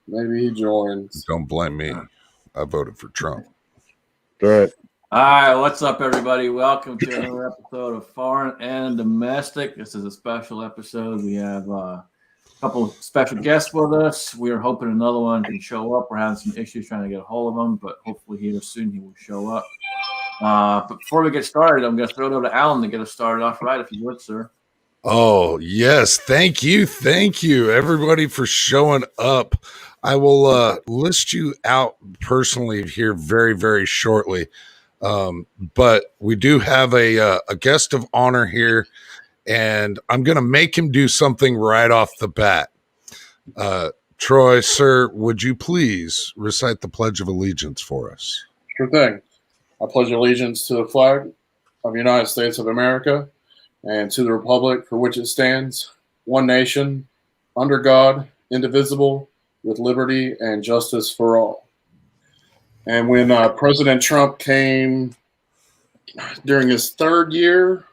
Maybe he joins. Don't blame me. I voted for Trump. All right. All right, what's up, everybody? Welcome to another episode of Foreign and Domestic. This is a special episode. We have a couple of special guests with us. We are hoping another one can show up. We're having some issues trying to get a hold of him, but hopefully here soon he will show up. But before we get started, I'm going to throw it over to Alan to get us started off right, if you would, sir. Oh, yes. Thank you. Thank you, everybody, for showing up. I will list you out personally here very, very shortly. But we do have a guest of honor here, and I'm going to make him do something right off the bat. Troy, sir, would you please recite the Pledge of Allegiance for us? Sure thing. I pledge allegiance to the flag of the United States of America and to the republic for which it stands, one nation, under God, indivisible, with liberty and justice for all. And when President Trump came during his third year,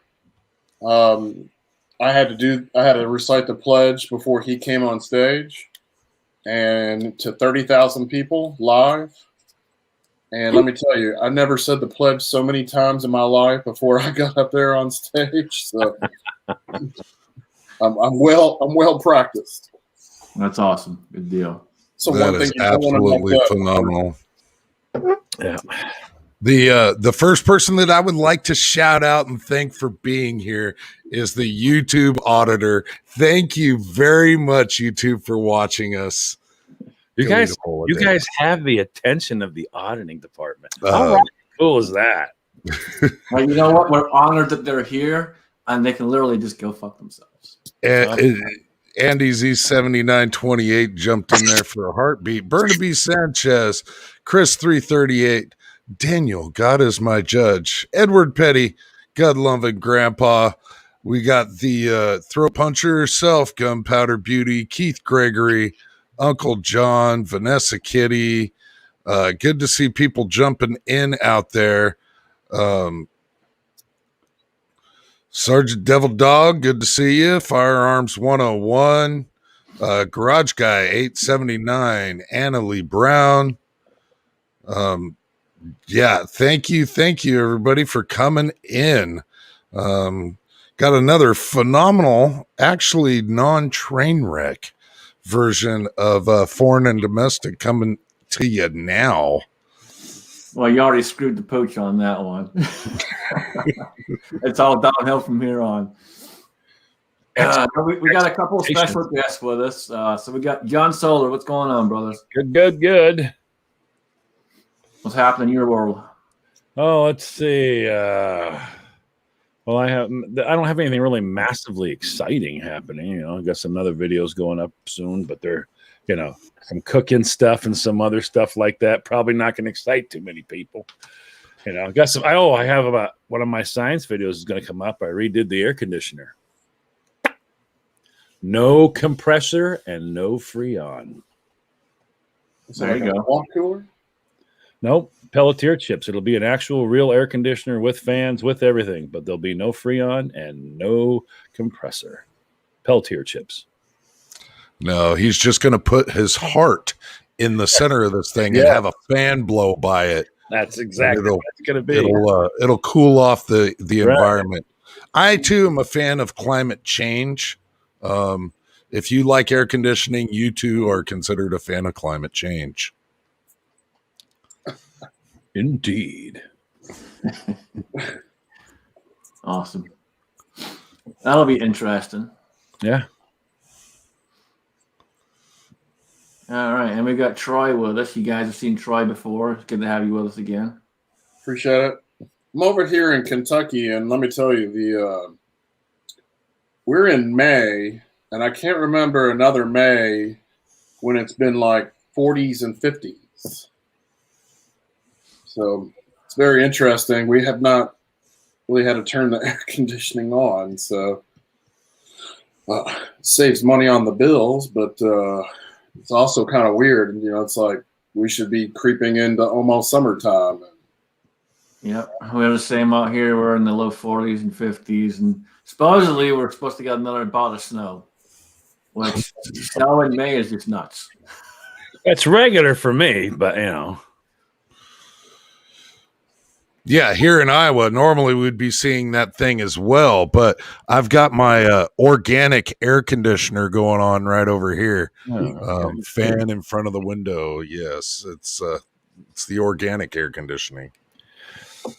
I had to recite the pledge before he came on stage, and to 30,000 people live. And let me tell you, I never said the pledge so many times in my life before I got up there on stage. So I'm well practiced. That's awesome. Good deal. So that is absolutely phenomenal. Yeah. The first person that I would like to shout out and thank for being here is the YouTube auditor. Thank you very much, YouTube, for watching us. You guys have the attention of the auditing department. How cool is that? Well, you know what? We're honored that they're here, and they can literally just go fuck themselves. Andy Z7928 jumped in there for a heartbeat. Burnaby Sanchez, Chris 338, Daniel, God is my judge, Edward Petty, God loving grandpa. We got the throat puncher herself, Gunpowder Beauty, Keith Gregory, Uncle John, Vanessa Kitty. Good to see people jumping in out there. Sergeant Devil Dog, good to see you. Firearms 101. Garage Guy 879. Anna Lee Brown. Yeah, thank you, everybody, for coming in. Got another phenomenal, actually non-train wreck version of Foreign and Domestic coming to you now. Well, you already screwed the pooch on that one. It's all downhill from here on. We got a couple of special guests with us. So we got John Solar. What's going on, brothers? Good. What's happening in your world? Oh, let's see. Well, I don't have anything really massively exciting happening. You know, I got some other videos going up soon, but they're, some cooking stuff and some other stuff like that. Probably not going to excite too many people. I got some. I have about one of my science videos is going to come up. I redid the air conditioner. No compressor and no Freon. There you go. Nope, Pelletier chips. It'll be an actual real air conditioner with fans, with everything, but there'll be no Freon and no compressor. Pelletier chips. No, he's just going to put his heart in the center of this thing and have a fan blow by it. That's exactly what it's going to be. It'll cool off the environment. I, too, am a fan of climate change. If you like air conditioning, you, too, are considered a fan of climate change. Indeed. Awesome. That'll be interesting. Yeah. All right, and we got Troy with us. You guys have seen Troy before. It's good to have you with us again. Appreciate it. I'm over here in Kentucky, and let me tell you, we're in May, and I can't remember another May when it's been like 40s and 50s. So it's very interesting. We have not really had to turn the air conditioning on, so saves money on the bills, but it's also kind of weird. It's like we should be creeping into almost summertime. Yep, we have the same out here. We're in the low 40s and 50s, and supposedly we're supposed to get another bout of snow, which snow in May is just nuts. It's regular for me, but you know. Yeah, here in Iowa, normally we'd be seeing that thing as well, but I've got my organic air conditioner going on right over here. Okay. Fan in front of the window. Yes, it's the organic air conditioning.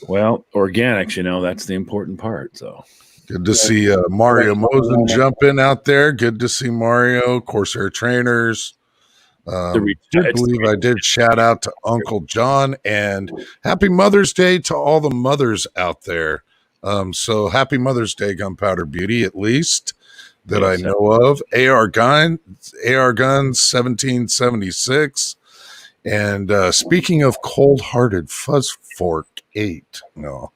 Well, organics, you know, that's the important part. So Good to see Mario Mosen jumping out there. Good to see Mario, Corsair Trainers. I did shout out to Uncle John, and happy Mother's Day to all the mothers out there. So happy Mother's Day, Gunpowder Beauty, at least that I know of. AR Guns 1776. And speaking of cold-hearted, Fuzz Fork 8. No.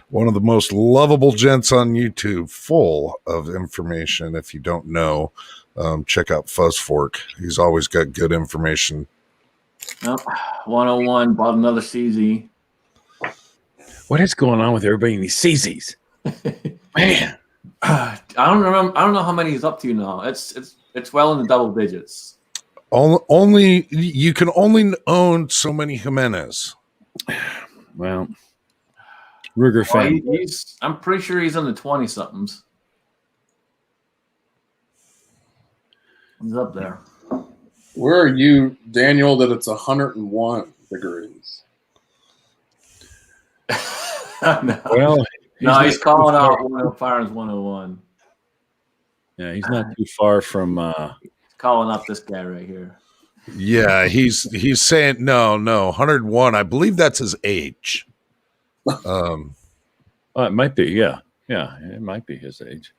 One of the most lovable gents on YouTube, full of information. If you don't know, check out Fuzz Fork. He's always got good information. Nope. 101 bought another CZ. what is going on with everybody in these CZs? Man, I don't remember. I don't know how many he's up to now. It's well in the double digits. Only you can only own so many Jimenez. well, Ruger fan. I'm pretty sure he's in the 20 somethings. He's up there. Where are you, Daniel, that it's 101 degrees? No. Well, he's calling out 105 101. Yeah, he's not too far from Calling up this guy right here. Yeah, he's saying no, 101. I believe that's his age. it might be, yeah, it might be his age.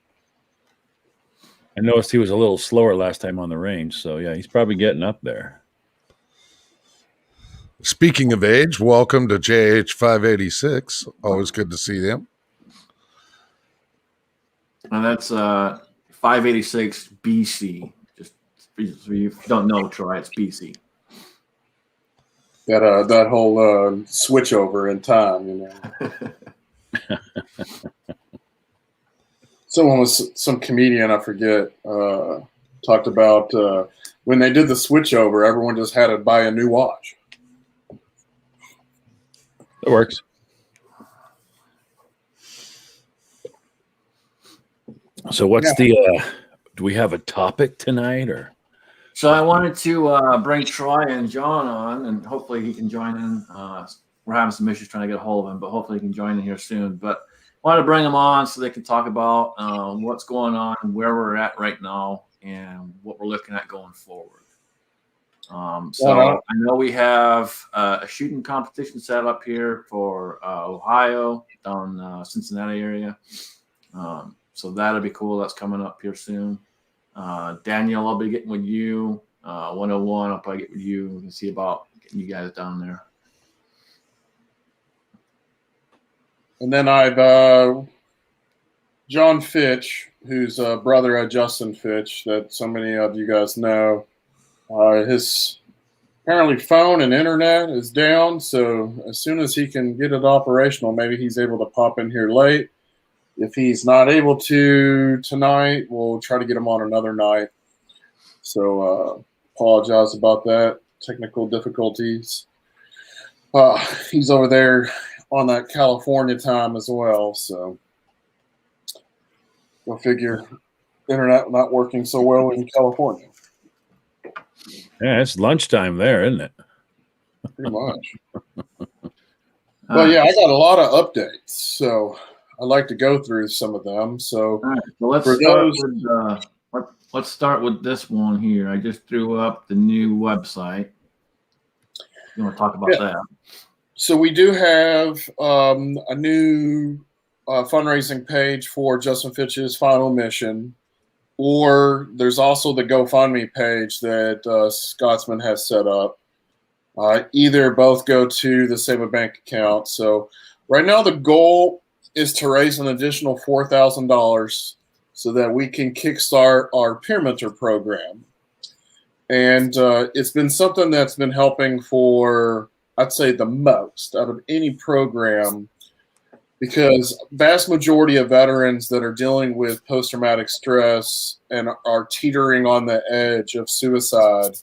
I noticed he was a little slower last time on the range, so yeah, he's probably getting up there. Speaking of age, welcome to JH586. Always good to see them. And that's 586 BC. Just so you don't know, Troy, it's BC. That whole switch over in time, you know. Some comedian, I forget, talked about when they did the switch over, everyone just had to buy a new watch. It works. So what's the do we have a topic tonight, or? So I wanted to bring Troy and John on, and hopefully he can join in. We're having some issues trying to get a hold of him, but hopefully he can join in here soon. But I wanted to bring them on so they can talk about what's going on, where we're at right now, and what we're looking at going forward. I know we have a shooting competition set up here for Ohio, down Cincinnati area. So that'll be cool. That's coming up here soon. Daniel, I'll be getting with you. 101, I'll probably get with you. We can see about getting you guys down there. And then I've John Fitch, who's a brother of Justin Fitch, that so many of you guys know. His apparently phone and internet is down, so as soon as he can get it operational, maybe he's able to pop in here late. If he's not able to tonight, we'll try to get him on another night. So apologize about that. Technical difficulties. He's over there on that California time as well, so go figure. Internet not working so well in California. Yeah, it's lunchtime there, isn't it? Pretty much. Well, yeah, I got a lot of updates, so I'd like to go through some of them. So, all right, let's start with this one here. I just threw up the new website. You want to talk about that? So we do have a new fundraising page for Justin Fitch's Final Mission, or there's also the GoFundMe page that Scotsman has set up. Either both go to the Save a Bank account. So right now the goal is to raise an additional $4,000 so that we can kickstart our peer mentor program. And it's been something that's been helping for, I'd say, the most out of any program, because vast majority of veterans that are dealing with post-traumatic stress and are teetering on the edge of suicide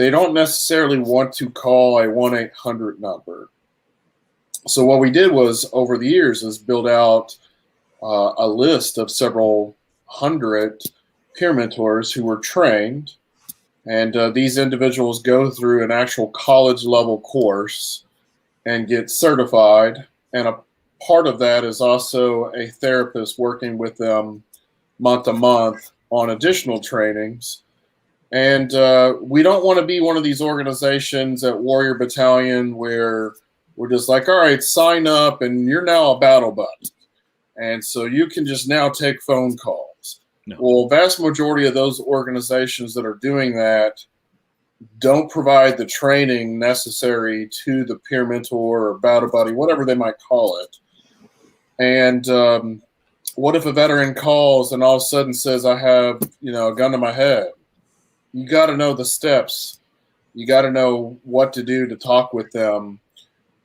they don't necessarily want to call a 1-800 number. So what we did was, over the years, is build out a list of several hundred peer mentors who were trained. And these individuals go through an actual college level course and get certified. And a part of that is also a therapist working with them month to month on additional trainings. And we don't want to be one of these organizations at Warrior Battalion where we're just like, all right, sign up and you're now a battle buddy. And so you can just now take phone calls. No. Well, vast majority of those organizations that are doing that don't provide the training necessary to the peer mentor or battle buddy, whatever they might call it. And what if a veteran calls and all of a sudden says, I have, a gun to my head? You got to know the steps. You got to know what to do to talk with them,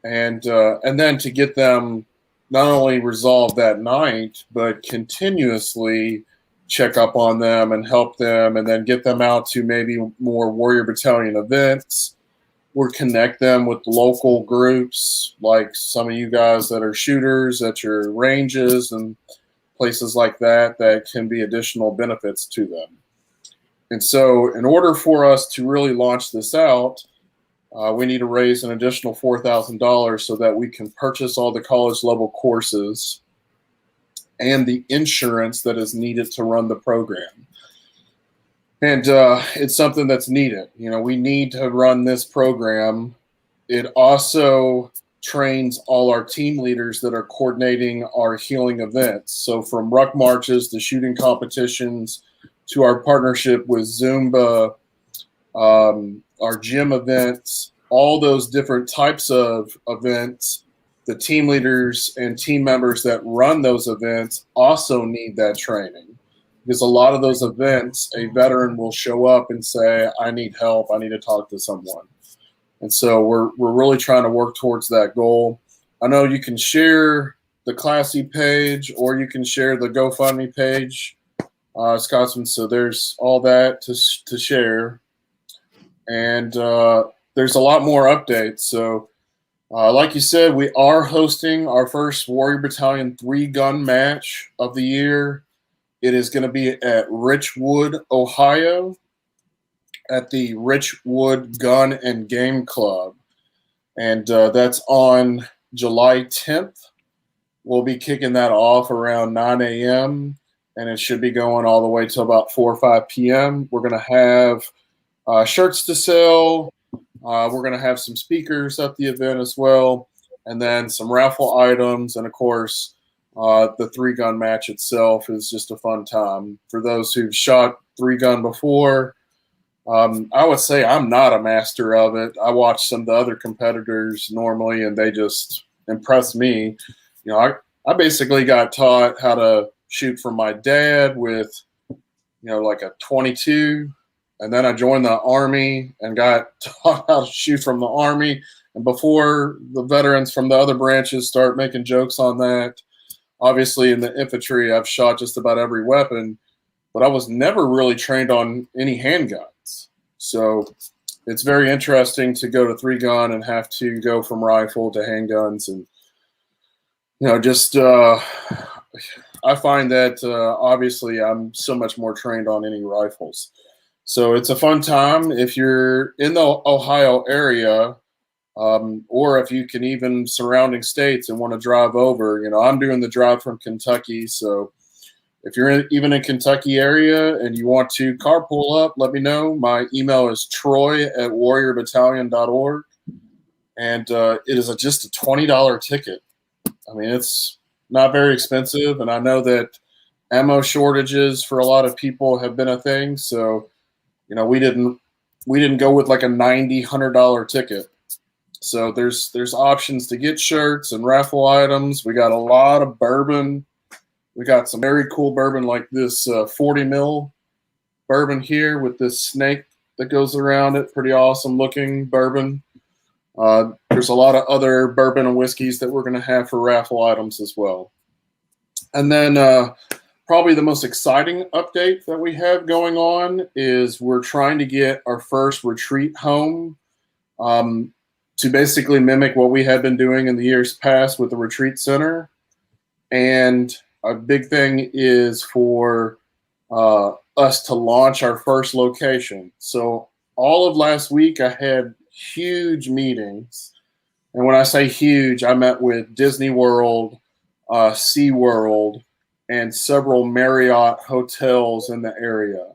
and then to get them not only resolved that night, but continuously check up on them and help them, and then get them out to maybe more Warrior Battalion events, or connect them with local groups like some of you guys that are shooters at your ranges and places like that can be additional benefits to them. And so in order for us to really launch this out, we need to raise an additional $4,000 so that we can purchase all the college level courses and the insurance that is needed to run the program. And it's something that's needed. We need to run this program. It also trains all our team leaders that are coordinating our healing events. So from ruck marches to shooting competitions to our partnership with Zumba, our gym events, all those different types of events, the team leaders and team members that run those events also need that training. Because a lot of those events, a veteran will show up and say, I need help, I need to talk to someone. And so we're really trying to work towards that goal. I know you can share the Classy page or you can share the GoFundMe page, Scotsman. So there's all that to share. And there's a lot more updates. So like you said, we are hosting our first Warrior Battalion 3-gun match of the year. It is going to be at Richwood, Ohio, at the Richwood Gun and Game Club. And that's on July 10th. We'll be kicking that off around 9 a.m. and it should be going all the way till about 4 or 5 p.m. We're going to have shirts to sell. We're going to have some speakers at the event as well, and then some raffle items. And, of course, the 3-gun match itself is just a fun time. For those who've shot 3-gun before, I would say I'm not a master of it. I watch some of the other competitors normally, and they just impress me. I basically got taught how to shoot from my dad with, like a 22. And then I joined the Army and got taught how to shoot from the Army. And before the veterans from the other branches start making jokes on that, obviously in the infantry, I've shot just about every weapon, but I was never really trained on any handguns. So it's very interesting to go to 3-gun and have to go from rifle to handguns. And, I find that obviously I'm so much more trained on any rifles. So it's a fun time if you're in the Ohio area, or if you can even surrounding states and want to drive over. I'm doing the drive from Kentucky. So if you're even in Kentucky area and you want to carpool up, let me know. My email is troy@warriorbattalion.org. And it is just a $20 ticket. I mean, it's not very expensive. And I know that ammo shortages for a lot of people have been a thing. So we didn't go with like a $90-$100 ticket. So there's options to get shirts and raffle items. We got a lot of bourbon. We got some very cool bourbon like this 40 mil bourbon here with this snake that goes around it. Pretty awesome looking bourbon. There's a lot of other bourbon and whiskeys that we're going to have for raffle items as well. And then probably the most exciting update that we have going on is we're trying to get our first retreat home, to basically mimic what we had been doing in the years past with the retreat center. And a big thing is for us to launch our first location. So all of last week, I had huge meetings. And when I say huge, I met with Disney World, SeaWorld, and several Marriott hotels in the area.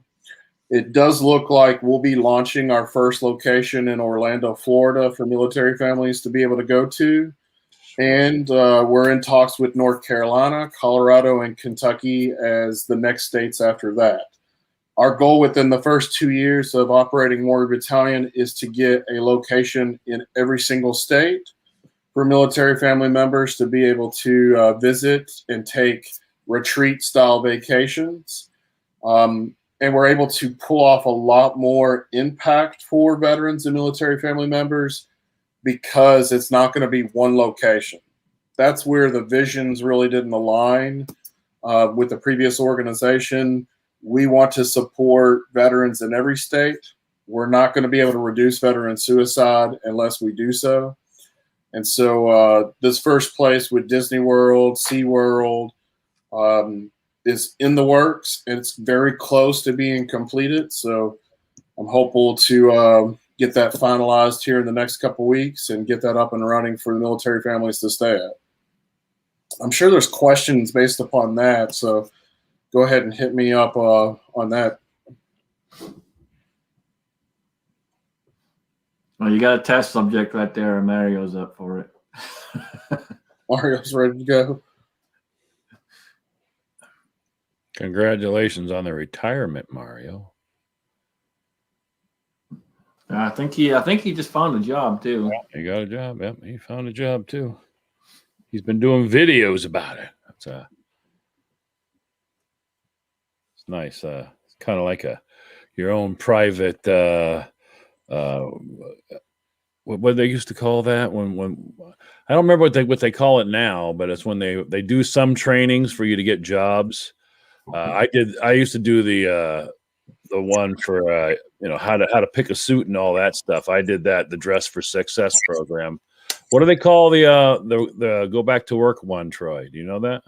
It does look like we'll be launching our first location in Orlando, Florida for military families to be able to go to. And we're in talks with North Carolina, Colorado, and Kentucky as the next states after that. Our goal within the first 2 years of operating Warrior Battalion is to get a location in every single state for military family members to be able to visit and take retreat-style vacations. And we're able to pull off a lot more impact for veterans and military family members because it's not going to be one location. That's where the visions really didn't align with the previous organization. We want to support veterans in every state. We're not going to be able to reduce veteran suicide unless we do so. And so this first place with Disney World, SeaWorld, is in the works, and it's very close to being completed. So I'm hopeful to get that finalized here in the next couple weeks and get that up and running for the military families to stay at. I'm sure there's questions based upon that, so go ahead and hit me up on that. Well, you got a test subject right there, and Mario's up for it. Mario's ready to go. Congratulations on the retirement, Mario. I think he just found a job too. He got a job. Yep, he found a job too. He's been doing videos about it. It's nice. It's kind of like your own private. What they used to call that when I don't remember what they call it now, but it's when they do some trainings for you to get jobs. I used to do the one for how to pick a suit and all that stuff. I did that, the Dress for Success program. What do they call the go back to work one, Troy? Do you know that?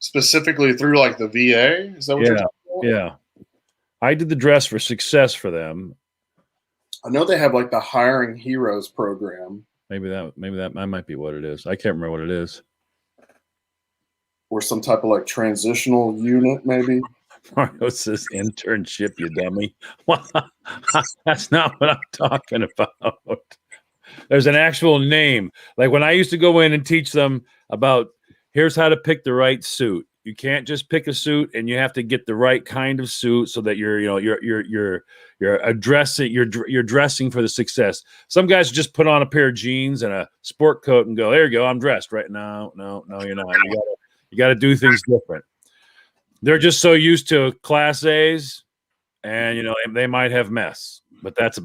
Specifically through like the VA? Is that what you're talking about? Yeah. I did the Dress for Success for them. I know they have like the Hiring Heroes program. Maybe that might be what it is. I can't remember what it is. Or some type of like transitional unit, maybe. Mario says internship, you dummy. That's not what I'm talking about. There's an actual name. Like when I used to go in and teach them about here's how to pick the right suit. You can't just pick a suit, and you have to get the right kind of suit so that you're dressing for the success. Some guys just put on a pair of jeans and a sport coat and go, there you go, I'm dressed. Right now, no, you're not. You got to do things different. They're just so used to Class A's, and they might have mess, but that's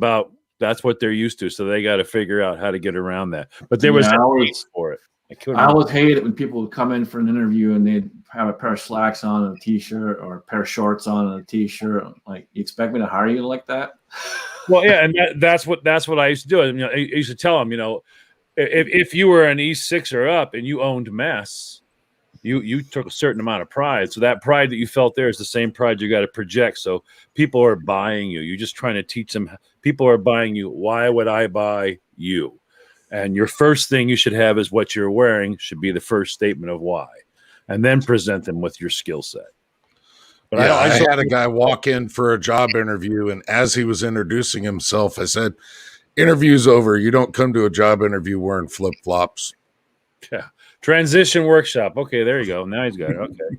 what they're used to. So they got to figure out how to get around that. But there was a need for it. I always hate it when people would come in for an interview and they'd have a pair of slacks on and a t-shirt, or a pair of shorts on and a t-shirt. Like, you expect me to hire you like that? Well, yeah, and that's what I used to do. I used to tell them, if you were an E6 or up and you owned mess, you took a certain amount of pride. So that pride that you felt there is the same pride you got to project. So people are buying you. You're just trying to teach them. People are buying you. Why would I buy you? And your first thing you should have is what you're wearing should be the first statement of why, and then present them with your skill set. But yeah, I had a guy walk in for a job interview, and as he was introducing himself, I said, "Interview's over. You don't come to a job interview wearing flip-flops." Yeah. Transition workshop. Okay, there you go. Now he's got it. Okay.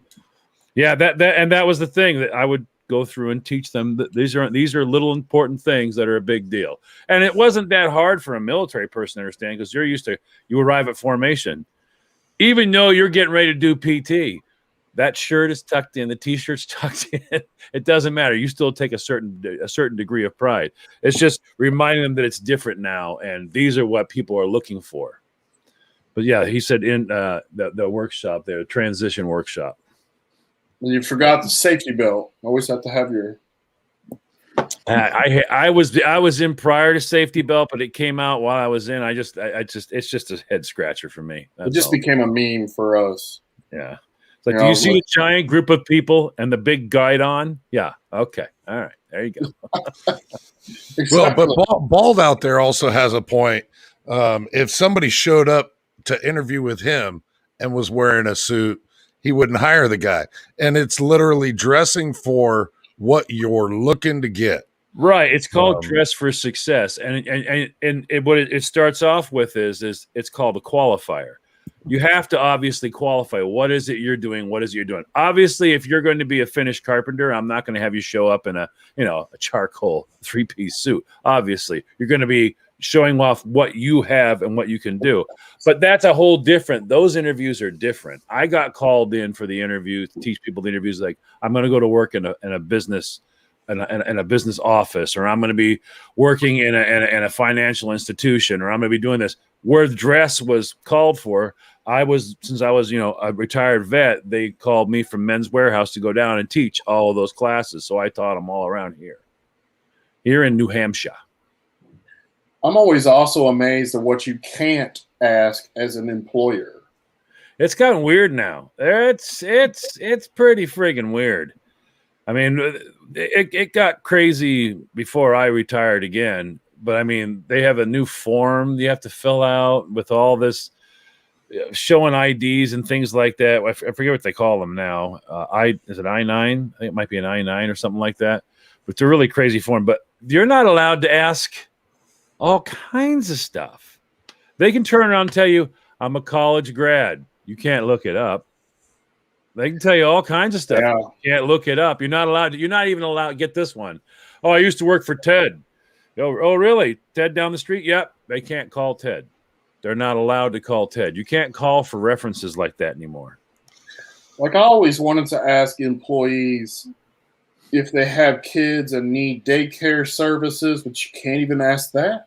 Yeah, that was the thing that I would go through and teach them that these are little important things that are a big deal. And it wasn't that hard for a military person to understand, because you arrive at formation. Even though you're getting ready to do PT, that shirt is tucked in, the t-shirt's tucked in. It doesn't matter. You still take a certain degree of pride. It's just reminding them that it's different now, and these are what people are looking for. But yeah, he said in the workshop there, transition workshop. And you forgot the safety belt. Always have to have your. I was in prior to safety belt, but it came out while I was in. I just it's just a head scratcher for me. It just became a meme for us. Yeah. It's like, do you see the giant group of people and the big guide on? Yeah. Okay. All right. There you go. Well, but Bald out there also has a point. If somebody showed up to interview with him and was wearing a suit, he wouldn't hire the guy. And it's literally dressing for what you're looking to get. Right. It's called dress for success. And what it starts off with is it's called a qualifier. You have to obviously qualify. What is it you're doing? What is it you're doing? Obviously, if you're going to be a finished carpenter, I'm not going to have you show up in a charcoal 3-piece suit. Obviously, you're going to be showing off what you have and what you can do. But that's a whole different. Those interviews are different. I got called in for the interview to teach people the interviews. Like, I'm going to go to work in a business. In a business office, or I'm going to be working in a financial institution, or I'm going to be doing this. Where the dress was called for, since I was a retired vet, they called me from Men's Warehouse to go down and teach all of those classes. So I taught them all around here in New Hampshire. I'm always also amazed at what you can't ask as an employer. It's gotten weird now. It's pretty friggin' weird. I mean, it got crazy before I retired again, but I mean, they have a new form you have to fill out with all this showing IDs and things like that. I forget what they call them now. Is it I-9? I think it might be an I-9 or something like that. But it's a really crazy form. But you're not allowed to ask all kinds of stuff. They can turn around and tell you, I'm a college grad. You can't look it up. They can tell you all kinds of stuff. Yeah. You can't look it up. You're not even allowed to get this one. Oh, I used to work for Ted. Oh, really? Ted down the street? Yep. They can't call Ted. They're not allowed to call Ted. You can't call for references like that anymore. Like, I always wanted to ask employees if they have kids and need daycare services, but you can't even ask that.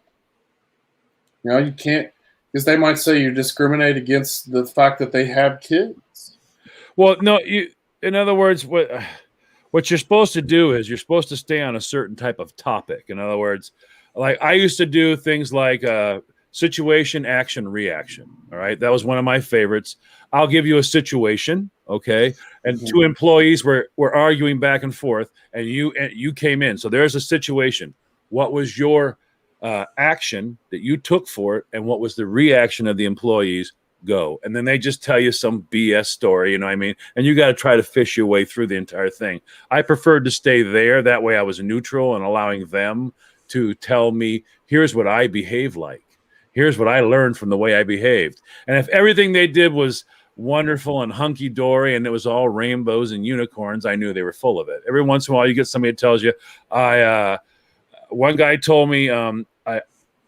You can't, because they might say you discriminate against the fact that they have kids. Well, no, in other words, what you're supposed to do is you're supposed to stay on a certain type of topic. In other words, like I used to do things like situation, action, reaction. All right. That was one of my favorites. I'll give you a situation. Okay. And two employees were arguing back and forth and you came in. So there's a situation. What was your action that you took for it? And what was the reaction of the employees? Go. And then they just tell you some BS story, you know what I mean? And you got to try to fish your way through the entire thing. I preferred to stay there. That way I was neutral and allowing them to tell me, here's what I behave like. Here's what I learned from the way I behaved. And if everything they did was wonderful and hunky-dory and it was all rainbows and unicorns, I knew they were full of it. Every once in a while you get somebody that tells you, one guy told me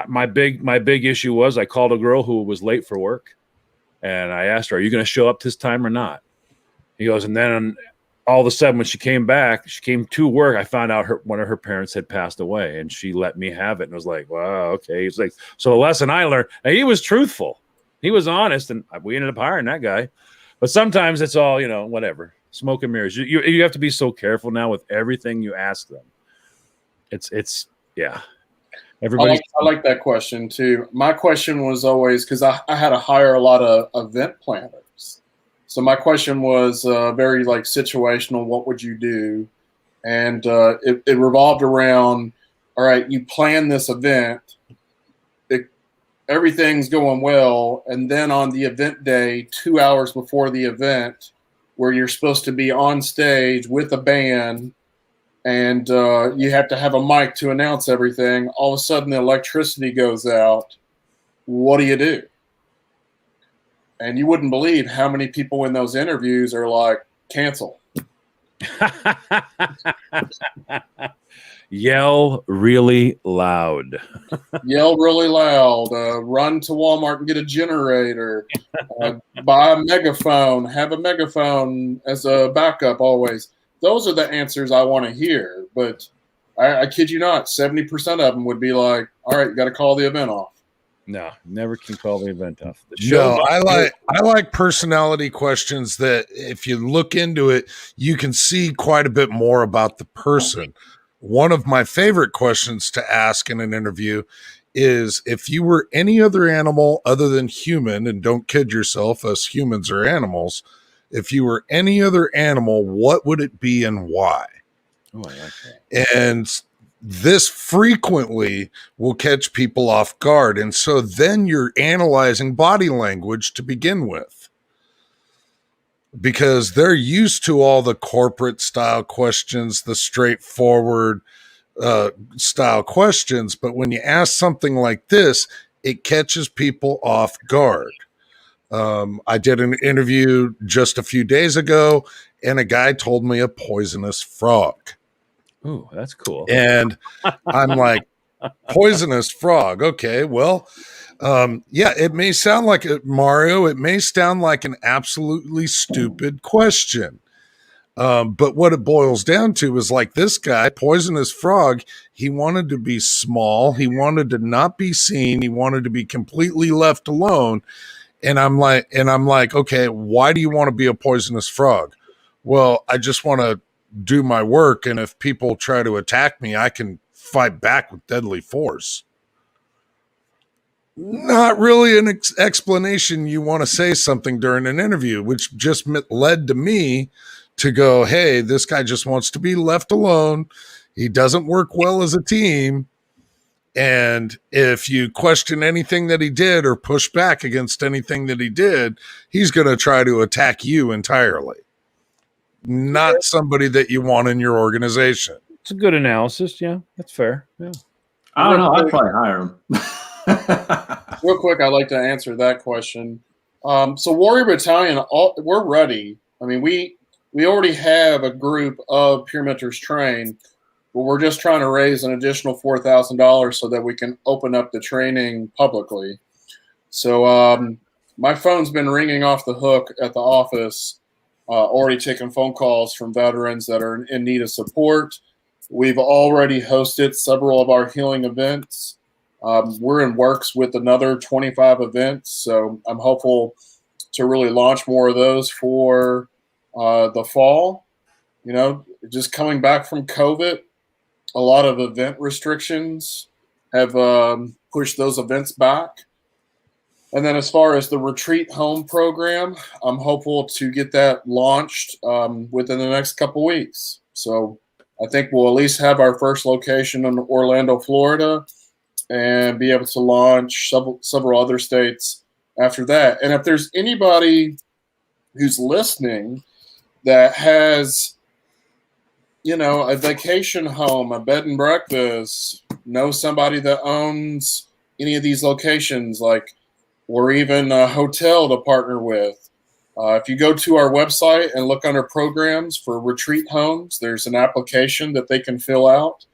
my big issue was I called a girl who was late for work. And I asked her, are you going to show up this time or not? He goes, and then all of a sudden when she came to work, I found out one of her parents had passed away and she let me have it. And I was like, wow, okay. He's like, so the lesson I learned, and he was truthful. He was honest and we ended up hiring that guy. But sometimes it's all, whatever, smoke and mirrors. You have to be so careful now with everything you ask them. It's yeah. I like that question too. My question was always, because I had to hire a lot of event planners. So my question was very like situational. What would you do? And it revolved around, all right, you plan this event. Everything's going well. And then on the event day, 2 hours before the event, where you're supposed to be on stage with a band, and you have to have a mic to announce everything. All of a sudden, the electricity goes out. What do you do? And you wouldn't believe how many people in those interviews are like, cancel. Yell really loud. Yell really loud. Run to Walmart and get a generator. Buy a megaphone. Have a megaphone as a backup always. Those are the answers I want to hear. But I kid you not, 70% of them would be like, all right, you got to call the event off. No, never can call the event off. The No, show's I like personality questions that if you look into it, you can see quite a bit more about the person. One of my favorite questions to ask in an interview is if you were any other animal other than human, and don't kid yourself, us humans are animals. If you were any other animal, what would it be and why? Oh, I like that. And this frequently will catch people off guard. And so then you're analyzing body language to begin with, because they're used to all the corporate style questions, the straightforward style questions. But when you ask something like this, it catches people off guard. I did an interview just a few days ago, and a guy told me a poisonous frog. Oh, that's cool. And I'm like, poisonous frog. Okay, well, yeah, it may sound like Mario. It may sound like an absolutely stupid question. But what it boils down to is like this guy, poisonous frog, he wanted to be small. He wanted to not be seen. He wanted to be completely left alone. And I'm like, okay, why do you want to be a poisonous frog? Well, I just want to do my work. And if people try to attack me, I can fight back with deadly force. Not really an explanation you want to say something during an interview, which just led to me to go, hey, this guy just wants to be left alone. He doesn't work well as a team. And if you question anything that he did or push back against anything that he did, he's going to try to attack you entirely. Not somebody that you want in your organization. It's a good analysis. Yeah, that's fair. Yeah. I don't know. I'd probably hire him. Real quick, I'd like to answer that question. So Warrior Battalion, we're ready. I mean, we already have a group of peer mentors trained, but we're just trying to raise an additional $4,000 so that we can open up the training publicly. So my phone's been ringing off the hook at the office, already taking phone calls from veterans that are in need of support. We've already hosted several of our healing events. We're in works with another 25 events, so I'm hopeful to really launch more of those for the fall. You know, just coming back from COVID, a lot of event restrictions have pushed those events back. And then as far as the retreat home program, I'm hopeful to get that launched within the next couple weeks. So I think we'll at least have our first location in Orlando, Florida, and be able to launch several other states after that. And if there's anybody who's listening that has, you know, a vacation home, a bed and breakfast, know somebody that owns any of these locations, like, or even a hotel to partner with. If you go to our website and look under programs for retreat homes, there's an application that they can fill out.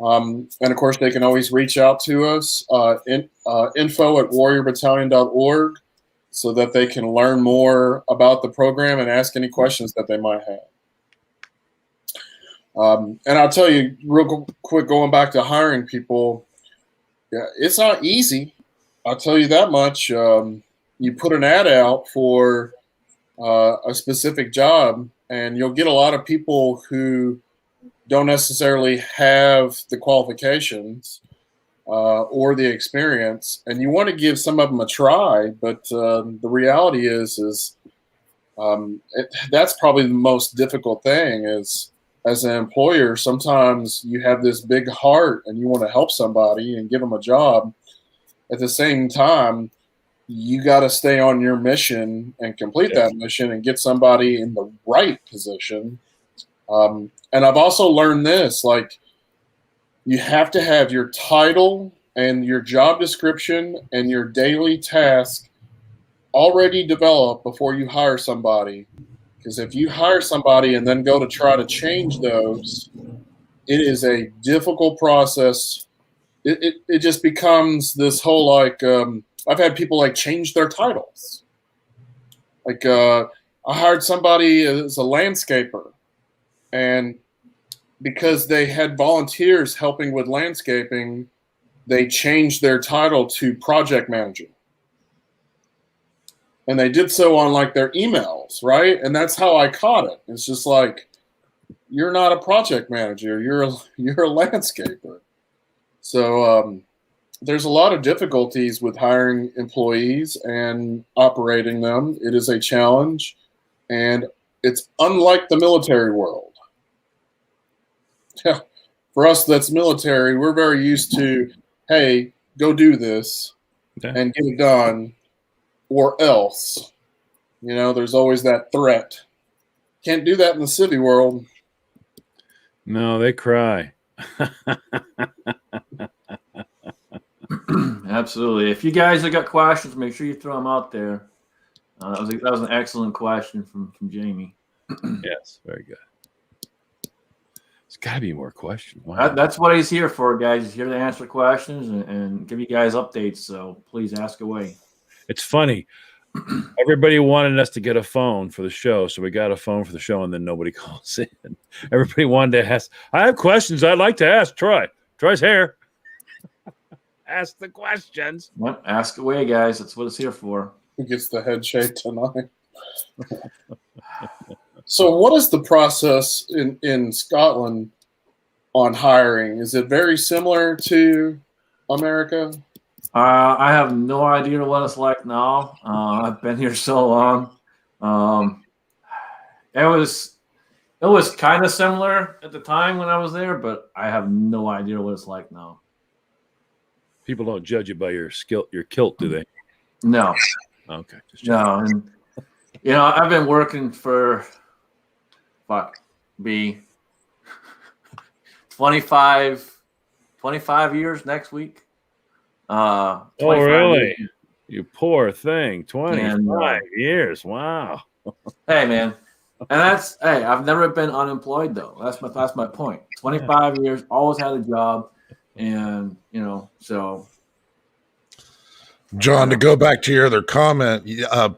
And of course, they can always reach out to us, info@warriorbattalion.org, so that they can learn more about the program and ask any questions that they might have. And I'll tell you real quick, going back to hiring people, yeah, it's not easy. I'll tell you that much. You put an ad out for a specific job, and you'll get a lot of people who don't necessarily have the qualifications or the experience, and you want to give some of them a try. But the reality is that's probably the most difficult thing. Is as an employer, sometimes you have this big heart and you want to help somebody and give them a job. At the same time, you got to stay on your mission and complete that mission and get somebody in the right position. And I've also learned this, like, you have to have your title and your job description and your daily task already developed before you hire somebody. Because if you hire somebody and then go to try to change those, it is a difficult process. It just becomes this whole, like, I've had people like change their titles. Like I hired somebody as a landscaper, and because they had volunteers helping with landscaping, they changed their title to project manager. And they did so on like their emails, right? And that's how I caught it. It's just like, you're not a project manager, you're a landscaper. So there's a lot of difficulties with hiring employees and operating them. It is a challenge, and it's unlike the military world. Yeah, for us that's military, we're very used to, hey, go do this and get it done, or else. You know, there's always that threat. Can't do that in the civvy world. No, they cry. Absolutely. If you guys have got questions, make sure you throw them out there. That was an excellent question from Jamie. Yes, very good. There's got to be more questions. Wow. That's what he's here for, guys. He's here to answer questions and give you guys updates. So please ask away. It's funny. Everybody wanted us to get a phone for the show, so we got a phone for the show, and then nobody calls in. Everybody wanted to ask. I have questions I'd like to ask Troy. Troy's here. Ask the questions. Yep, ask away, guys. That's what it's here for. Who gets the head shake tonight? So what is the process in Scotland on hiring? Is it very similar to America? I have no idea what it's like now. I've been here so long. It was kind of similar at the time when I was there, but I have no idea what it's like now. People don't judge you by your kilt, do they? No. Okay. No, and I've been working for 25 years next week. Oh, really? Years. You poor thing. 25 years. Wow. Hey, man. And I've never been unemployed though. That's my point. 25 years, always had a job, and so. John, to go back to your other comment,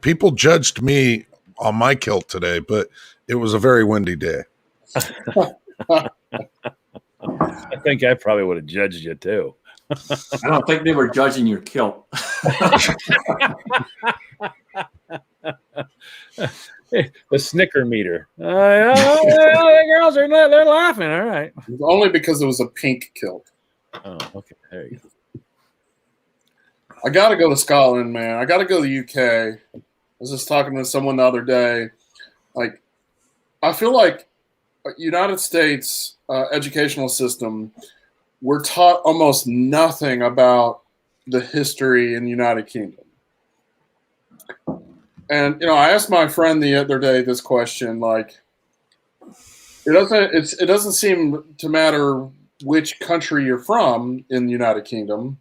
people judged me on my kilt today, but it was a very windy day. I think I probably would have judged you too. I don't think they were judging your kilt. The snicker meter. The girls they're laughing. All right. Only because it was a pink kilt. Oh, okay. There you go. I got to go to Scotland, man. I got to go to the UK. I was just talking to someone the other day. Like, I feel like United States educational system, we're taught almost nothing about the history in the United Kingdom. And I asked my friend the other day this question. Like, it doesn't seem to matter which country you're from in the United Kingdom,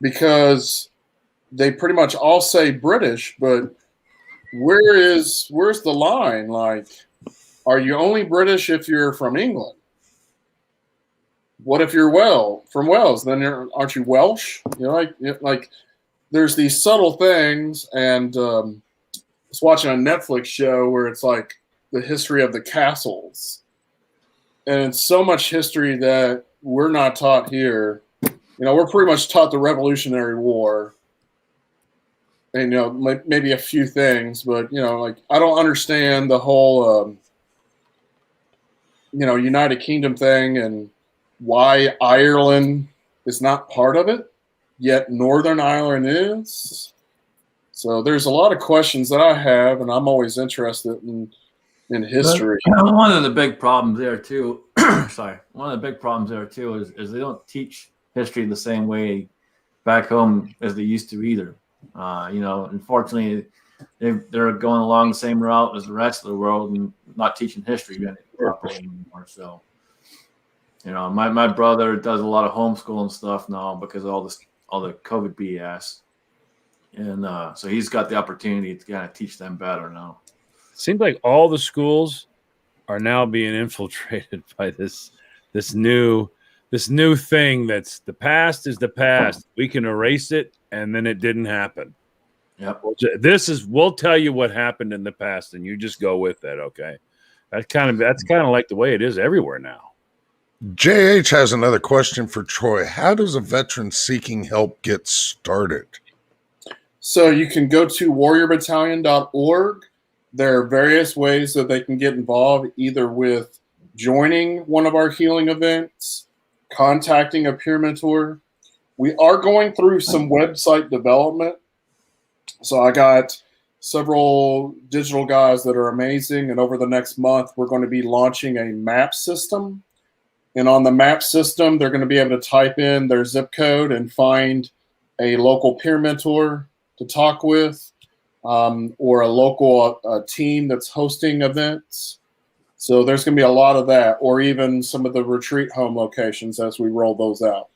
because they pretty much all say British. But where's the line? Like, are you only British if you're from England? What if you're from Wales? Then aren't you Welsh? Like there's these subtle things. And I was watching a Netflix show where it's like the history of the castles, and it's so much history that we're not taught here. We're pretty much taught the Revolutionary War, and maybe a few things, but like I don't understand the whole United Kingdom thing and why Ireland is not part of it, yet Northern Ireland is. So there's a lot of questions that I have, and I'm always interested in history. One of the big problems there too, is they don't teach history the same way back home as they used to either. Unfortunately, they're going along the same route as the rest of the world and not teaching history properly anymore. So, my brother does a lot of homeschooling stuff now because of all the COVID BS, and so he's got the opportunity to kind of teach them better now. Seems like all the schools are now being infiltrated by this new thing that's the past is the past. We can erase it, and then it didn't happen. Yep. We'll tell you what happened in the past, and you just go with it. Okay. That's kind of like the way it is everywhere now. JH has another question for Troy. How does a veteran seeking help get started? So you can go to warriorbattalion.org. There are various ways that they can get involved, either with joining one of our healing events, contacting a peer mentor. We are going through some website development. So I got several digital guys that are amazing. And over the next month, we're going to be launching a map system. And on the map system, they're going to be able to type in their zip code and find a local peer mentor to talk with, or a local team that's hosting events. So there's going to be a lot of that, or even some of the retreat home locations as we roll those out.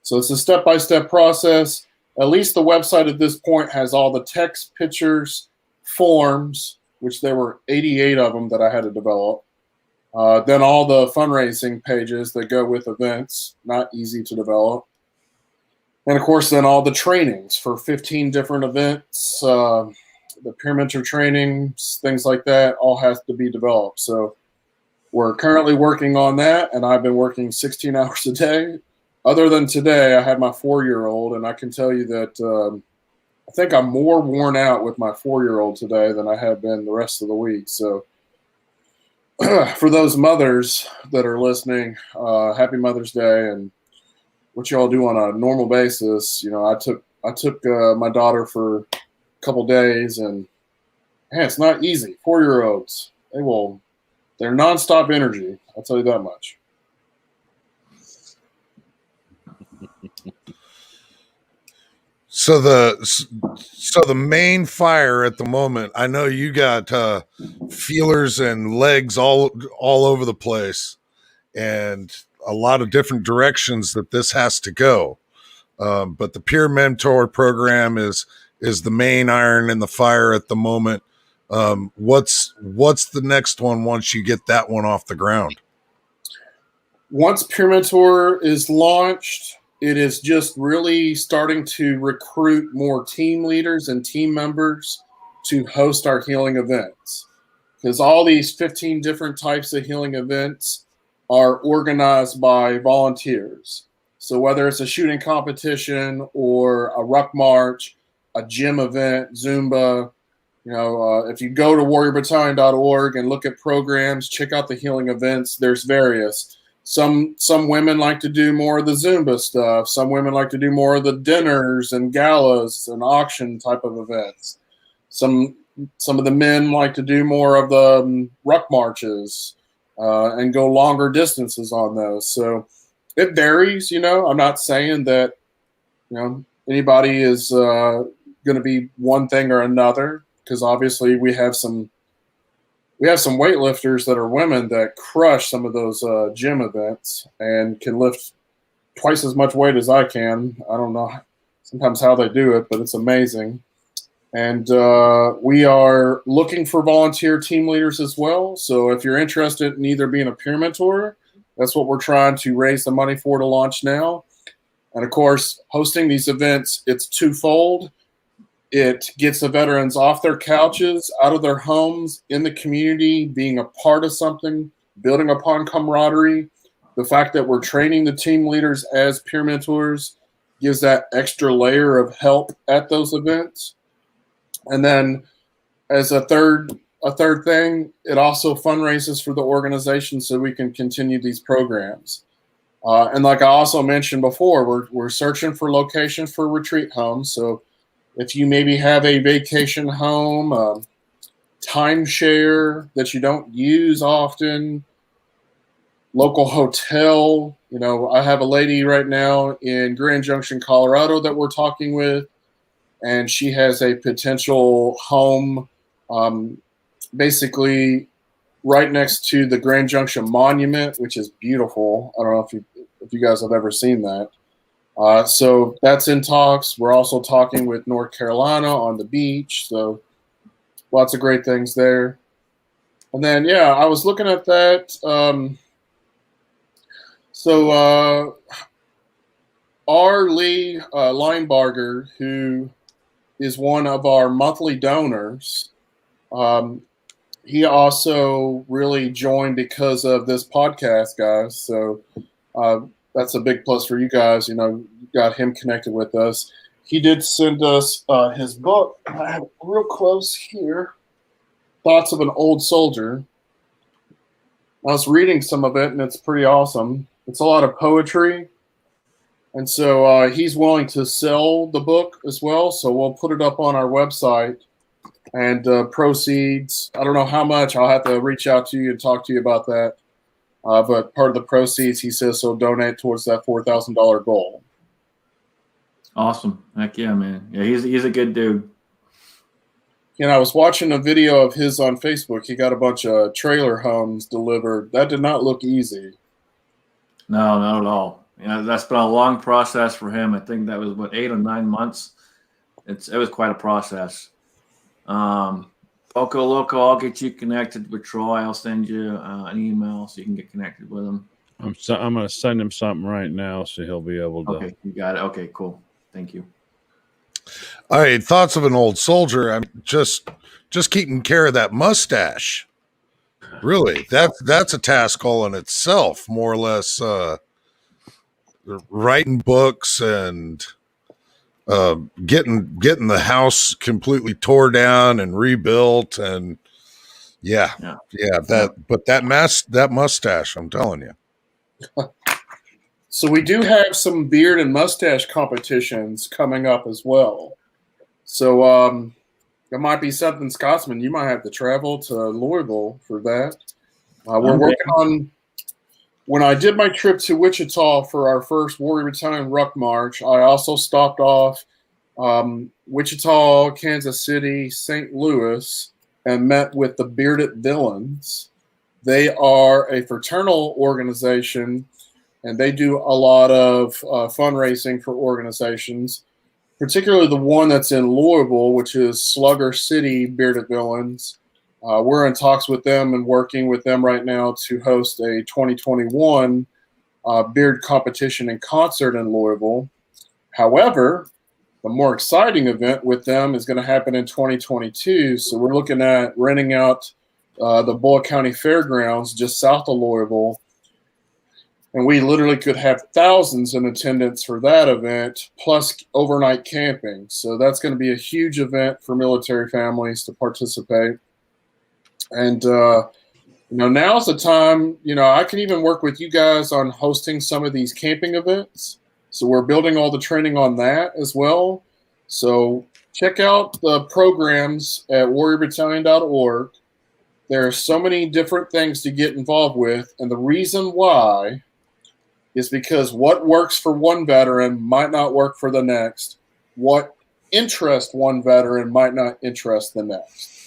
So it's a step-by-step process. At least the website at this point has all the text, pictures, forms, which there were 88 of them that I had to develop. Then all the fundraising pages that go with events, not easy to develop. And of course, then all the trainings for 15 different events, the peer mentor trainings, things like that, all has to be developed. So we're currently working on that, and I've been working 16 hours a day. Other than today, I had my 4-year-old, and I can tell you that I think I'm more worn out with my 4-year-old today than I have been the rest of the week. So for those mothers that are listening, happy Mother's Day, and what y'all do on a normal basis. You know, I took my daughter for a couple days, and man, it's not easy. 4-year-olds, they're nonstop energy. I'll tell you that much. So the main fire at the moment, I know you got feelers and legs all over the place, and a lot of different directions that this has to go. But the peer mentor program is the main iron in the fire at the moment. What's the next one once you get that one off the ground? Once peer mentor is launched, it is just really starting to recruit more team leaders and team members to host our healing events. Because all these 15 different types of healing events are organized by volunteers. So whether it's a shooting competition or a ruck march, a gym event, Zumba, if you go to warriorbattalion.org and look at programs, check out the healing events, there's various. Some women like to do more of the Zumba stuff. Some women like to do more of the dinners and galas and auction type of events. Some of the men like to do more of the ruck marches and go longer distances on those. So it varies. I'm not saying that anybody is going to be one thing or another, because obviously we have some weightlifters that are women that crush some of those gym events and can lift twice as much weight as I can. I don't know sometimes how they do it, but it's amazing. And we are looking for volunteer team leaders as well. So if you're interested in either being a peer mentor, that's what we're trying to raise the money for to launch now. And of course, hosting these events, it's twofold. It gets the veterans off their couches, out of their homes, in the community, being a part of something, building upon camaraderie. The fact that we're training the team leaders as peer mentors gives that extra layer of help at those events. And then as a third thing, it also fundraises for the organization so we can continue these programs. And like I also mentioned before, we're searching for locations for retreat homes. So if you maybe have a vacation home, timeshare that you don't use often, local hotel, I have a lady right now in Grand Junction, Colorado that we're talking with, and she has a potential home basically right next to the Grand Junction Monument, which is beautiful. I don't know if you guys have ever seen that. So that's in talks. We're also talking with North Carolina on the beach. So lots of great things there. And then, I was looking at that. R. Lee Linebarger, who is one of our monthly donors, he also really joined because of this podcast, guys. So that's a big plus for you guys. You got him connected with us. He did send us his book. I have it real close here. Thoughts of an Old Soldier. I was reading some of it, and it's pretty awesome. It's a lot of poetry. And so he's willing to sell the book as well. So we'll put it up on our website. And proceeds, I don't know how much. I'll have to reach out to you and talk to you about that. But part of the proceeds, he says, he'll donate towards that $4,000 goal. Awesome. Heck yeah, man. Yeah, he's a good dude. I was watching a video of his on Facebook. He got a bunch of trailer homes delivered. That did not look easy. No, not at all. That's been a long process for him. I think that was, 8 or 9 months. It was quite a process. Poco Loco, I'll get you connected with Troy. I'll send you an email so you can get connected with him. I'm going to send him something right now so he'll be able to. Okay, you got it. Okay, cool. Thank you. All right, thoughts of an old soldier. I'm just keeping care of that mustache. Really, that's a task all in itself, more or less. Writing books and getting the house completely tore down and rebuilt, and that mustache, I'm telling you. So we do have some beard and mustache competitions coming up as well. So there might be something, Scotsman. You might have to travel to Louisville for that. We're working on. When I did my trip to Wichita for our first Warrior Battalion Ruck March, I also stopped off Wichita, Kansas City, St. Louis, and met with the Bearded Villains. They are a fraternal organization, and they do a lot of fundraising for organizations, particularly the one that's in Louisville, which is Slugger City Bearded Villains. We're in talks with them and working with them right now to host a 2021 beard competition and concert in Louisville. However, the more exciting event with them is going to happen in 2022. So we're looking at renting out the Bullitt County Fairgrounds just south of Louisville. And we literally could have thousands in attendance for that event, plus overnight camping. So that's going to be a huge event for military families to participate. And, now's the time, I can even work with you guys on hosting some of these camping events. So we're building all the training on that as well. So check out the programs at warriorbattalion.org. There are so many different things to get involved with. And the reason why is because what works for one veteran might not work for the next. What interests one veteran might not interest the next.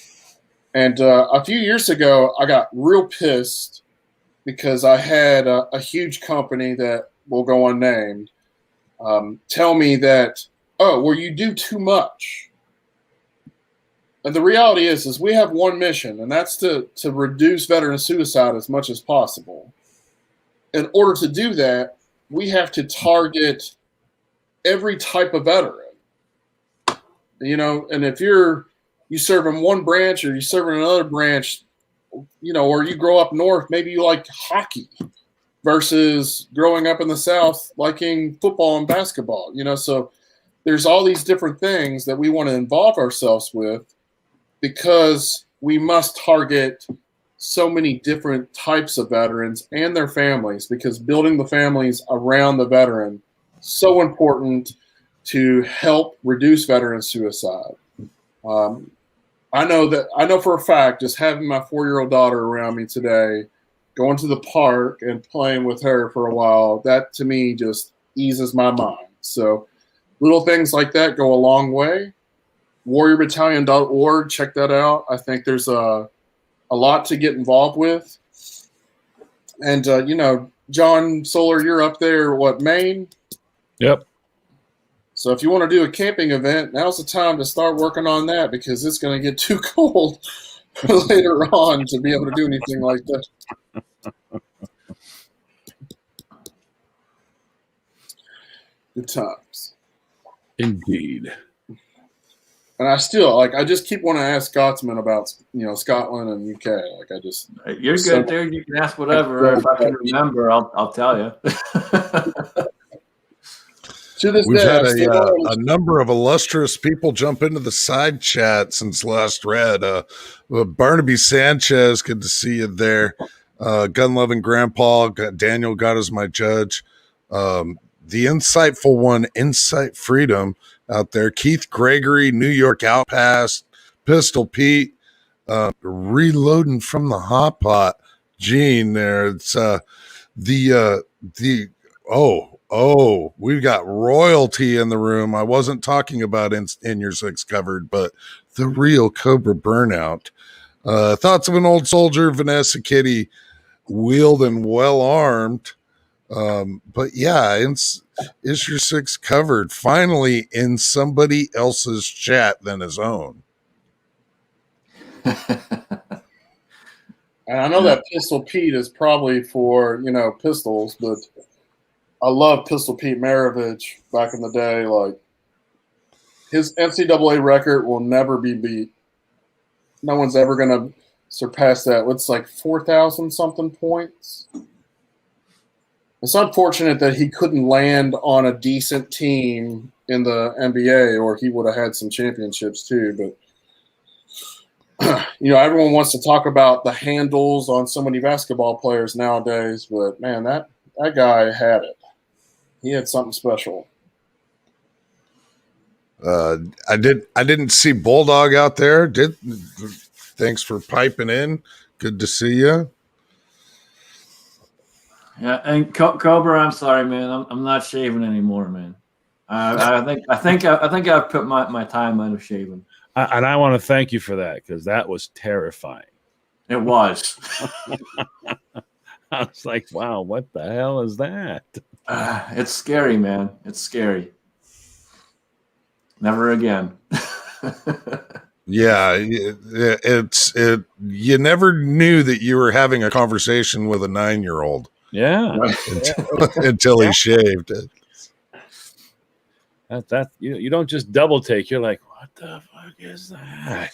And a few years ago, I got real pissed because I had a huge company that will go unnamed tell me that, you do too much. And the reality is we have one mission, and that's to reduce veteran suicide as much as possible. In order to do that, we have to target every type of veteran. And if you serve in one branch or you serve in another branch, or you grow up north, maybe you like hockey versus growing up in the South liking football and basketball, so there's all these different things that we want to involve ourselves with because we must target so many different types of veterans and their families, because building the families around the veteran is so important to help reduce veteran suicide. I know for a fact, just having my 4-year-old daughter around me today, going to the park and playing with her for a while, that to me just eases my mind. So little things like that go a long way. warriorbattalion.org, check that out. I think there's a lot to get involved with. And, John Solar, you're up there, Maine? Yep. So if you want to do a camping event, now's the time to start working on that, because it's going to get too cold later on to be able to do anything like that. Good times. Indeed. And I still I just keep wanting to ask Scotsman about Scotland and UK. Like I just You're good, dude. You can ask whatever. If I can remember, I'll tell you. To this We've day, had I still don't a number of illustrious people jump into the side chat since last read. Barnaby Sanchez, good to see you there. Gun loving grandpa, Daniel, God is my judge. The insightful one, Insight Freedom out there. Keith Gregory, New York Outpass, Pistol Pete, reloading from the hot pot. Gene there. It's we've got royalty in the room. I wasn't talking about in your six covered, but the real Cobra Burnout. Thoughts of an old soldier, Vanessa Kitty, wheeled and well armed. But yeah, is your six covered finally in somebody else's chat than his own? And I know that Pistol Pete is probably for, pistols, but I love Pistol Pete Maravich back in the day. Like, his NCAA record will never be beat. No one's ever going to surpass that. It's like 4,000 something points. It's unfortunate that he couldn't land on a decent team in the NBA, or he would have had some championships too. But everyone wants to talk about the handles on so many basketball players nowadays, but man, that guy had it. He had something special. I didn't see Bulldog out there. Thanks for piping in. Good to see you. Yeah, and Cobra, I'm sorry, man. I'm not shaving anymore, man. I think I've put my time out of shaving. And I want to thank you for that, because that was terrifying. It was. I was like, wow, what the hell is that? It's scary, man. It's scary. Never again. Yeah, you never knew that you were having a conversation with a 9-year-old. Yeah. Until he shaved it. That you don't just double take. You're like, what the fuck is that?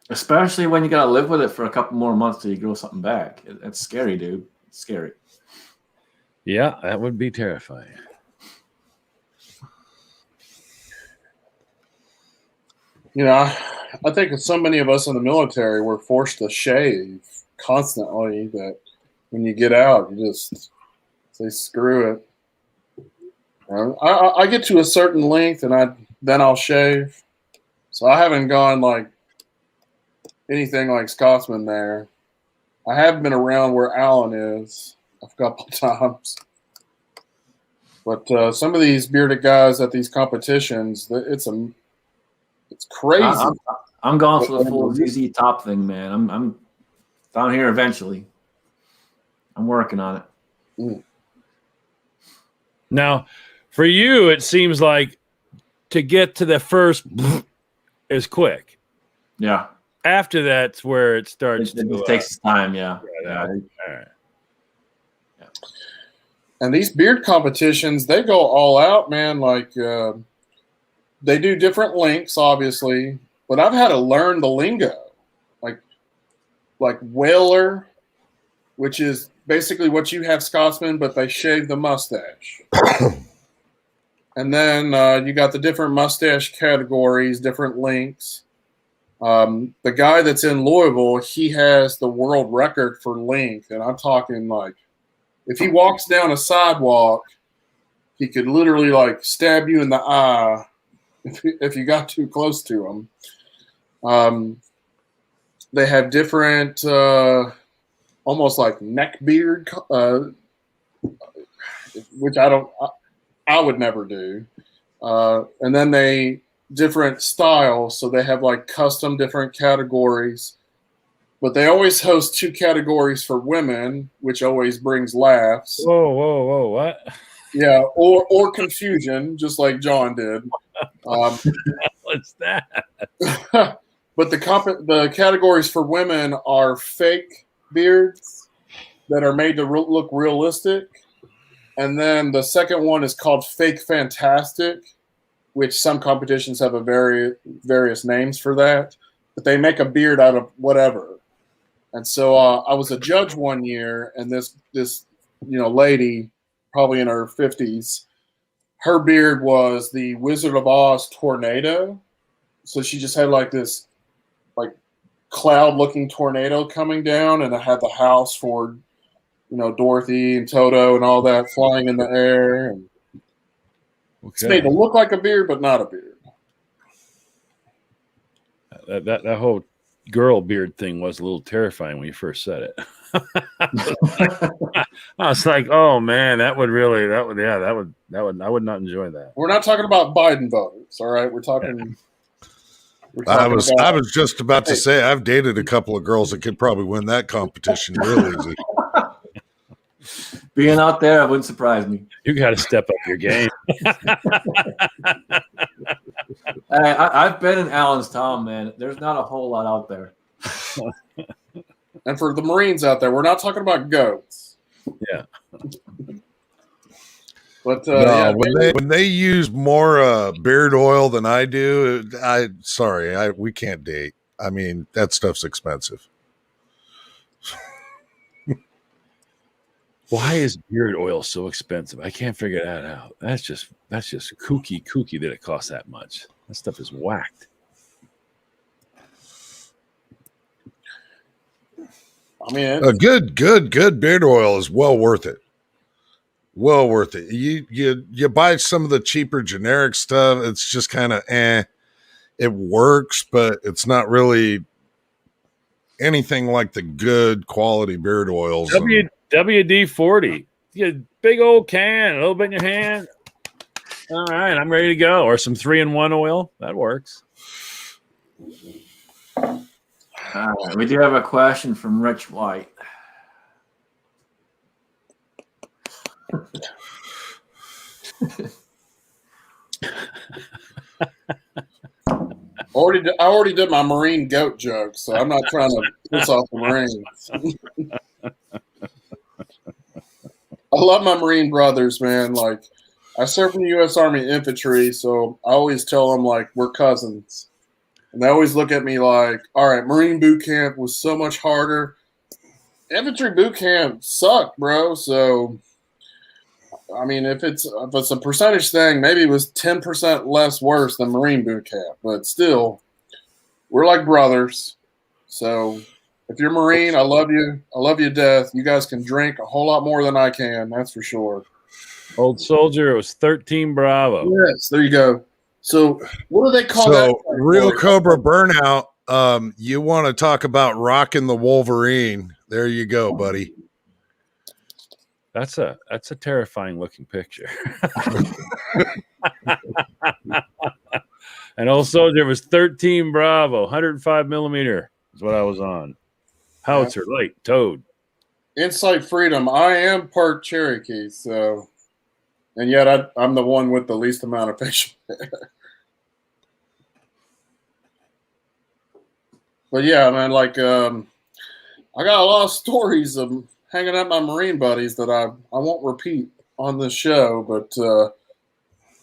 Especially when you got to live with it for a couple more months till you grow something back. It's scary, dude. It's scary. Yeah, that would be terrifying. I think so many of us in the military were forced to shave constantly that when you get out, you just say, screw it. I get to a certain length and then I'll shave. So I haven't gone like anything like Scotsman there. I have been around where Alan is a couple of times. But some of these bearded guys at these competitions, it's crazy. I'm going for the full ZZ Top thing, man. I'm down here eventually. I'm working on it. Mm. Now, for you, it seems like to get to the first is quick. Yeah. After that's where it starts. It takes time. Yeah. Yeah. All right. Yeah. And these beard competitions, they go all out, man. Like they do different lengths, obviously, but I've had to learn the lingo, like whaler, which is basically what you have, Scotsman, but they shave the mustache. And then you got the different mustache categories, different lengths. The guy that's in Louisville, he has the world record for length. And I'm talking like, if he walks down a sidewalk, he could literally like stab you in the eye if you got too close to him. They have different, almost like neck beard, which I would never do. And then different styles. So they have like custom different categories, but they always host 2 categories for women, which always brings laughs. Whoa, what? Yeah. Or confusion, just like John did. What's that? But the categories for women are fake beards that are made to look realistic. And then the second one is called Fake Fantastic. which some competitions have various names for that, but they make a beard out of whatever. And so I was a judge one year, and this lady, probably in her 50s, her beard was the Wizard of Oz tornado. So she just had like this like cloud-looking tornado coming down, and it had the house for Dorothy and Toto and all that flying in the air. And it's made to look like a beard, but not a beard. That whole girl beard thing was a little terrifying when you first said it. I was like, oh man, I would not enjoy that. We're not talking about Biden voters, all right? We're talking. I was just about to say I've dated a couple of girls that could probably win that competition real easy. Being out there, it wouldn't surprise me. You got to step up your game. I've been in Allenstown, man. There's not a whole lot out there. And for the Marines out there, we're not talking about goats. Yeah. But when they use more beard oil than I do, we can't date. I mean, that stuff's expensive. Why is beard oil so expensive? I can't figure that out. That's just kooky that it costs that much. That stuff is whacked. I mean, a good beard oil is well worth it. Well worth it. You buy some of the cheaper generic stuff. It's just kind of It works, but it's not really anything like the good quality beard oils. WD-40. You get a big old can, a little bit in your hand. All right, I'm ready to go. Or some 3-in-1 oil. That works. All right, we do have a question from Rich White. I already did my Marine goat joke, so I'm not trying to piss off the Marines. I love my Marine brothers, man. Like, I served in the U.S. Army Infantry, so I always tell them, like, we're cousins. And they always look at me like, all right, Marine boot camp was so much harder. Infantry boot camp sucked, bro. So, I mean, if it's a percentage thing, maybe it was 10% less worse than Marine boot camp. But still, we're like brothers. So if you're Marine, I love you. I love you to death. You guys can drink a whole lot more than I can. That's for sure. Old Soldier, it was 13 Bravo. Yes, there you go. So what do they call that? So Real Cobra Burnout, you want to talk about rocking the Wolverine. There you go, buddy. That's a terrifying looking picture. And Old Soldier was 13 Bravo, 105 millimeter is what I was on. Howitzer, light, towed. Insight Freedom. I am part Cherokee, so, and yet I'm the one with the least amount of facial hair. But yeah, man, like I got a lot of stories of hanging out with my Marine buddies that I won't repeat on this show, but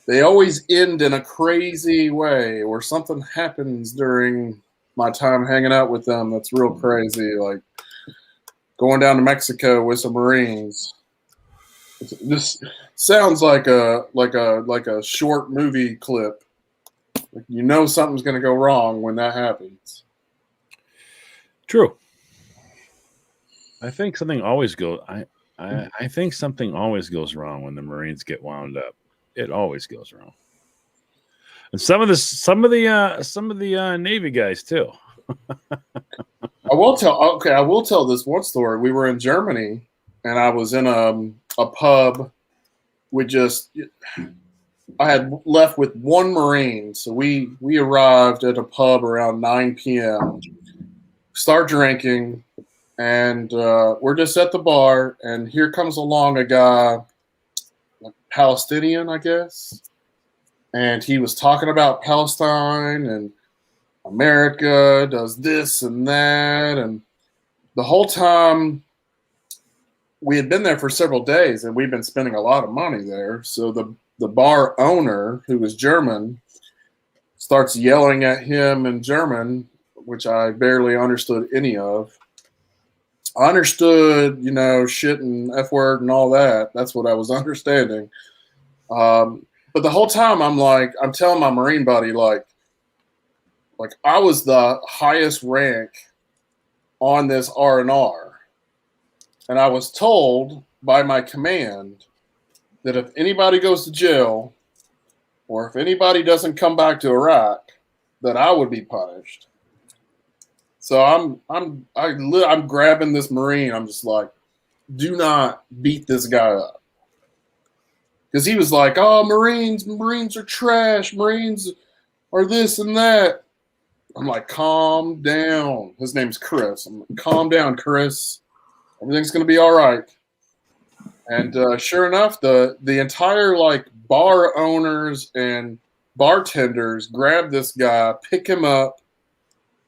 they always end in a crazy way, or something happens during my time hanging out with them that's real crazy, like going down to Mexico with some Marines. This sounds like a short movie clip. Like, you know something's going to go wrong when that happens. True. I think something always goes. I think something always goes wrong when the Marines get wound up. It always goes wrong. And some of the Navy guys too. I will tell this one story. We were in Germany, and I was in a pub. I had left with one Marine, so we arrived at a pub around 9 p.m. Start drinking, and we're just at the bar, and here comes along a guy, Palestinian, I guess, and he was talking about Palestine and America does this and that, and the whole time we had been there for several days, and we'd been spending a lot of money there. So the bar owner, who was German, starts yelling at him in German, which I barely understood any of. I understood, shit and F word and all that. That's what I was understanding. But the whole time I'm telling my Marine buddy, like I was the highest rank on this R&R. And I was told by my command that if anybody goes to jail or if anybody doesn't come back to Iraq, that I would be punished. So I'm grabbing this Marine. I'm just like, do not beat this guy up. Because he was like, oh, Marines are trash. Marines are this and that. I'm like, calm down. His name's Chris. I'm like, calm down, Chris. Everything's going to be all right. And sure enough, the entire bar owners and bartenders grab this guy, pick him up,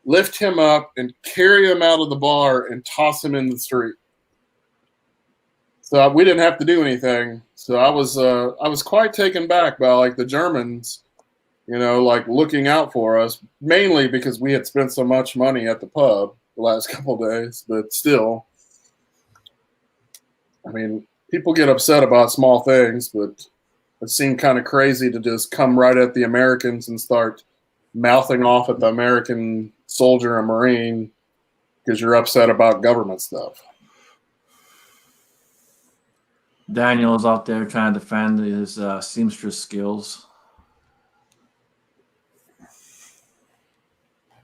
lift him up, and carry him out of the bar and toss him in the street. So we didn't have to do anything. So I was quite taken back by the Germans, looking out for us, mainly because we had spent so much money at the pub the last couple of days. But still, I mean, people get upset about small things, but it seemed kind of crazy to just come right at the Americans and start mouthing off at the American soldier or Marine because you're upset about government stuff. Daniel's out there trying to defend his seamstress skills.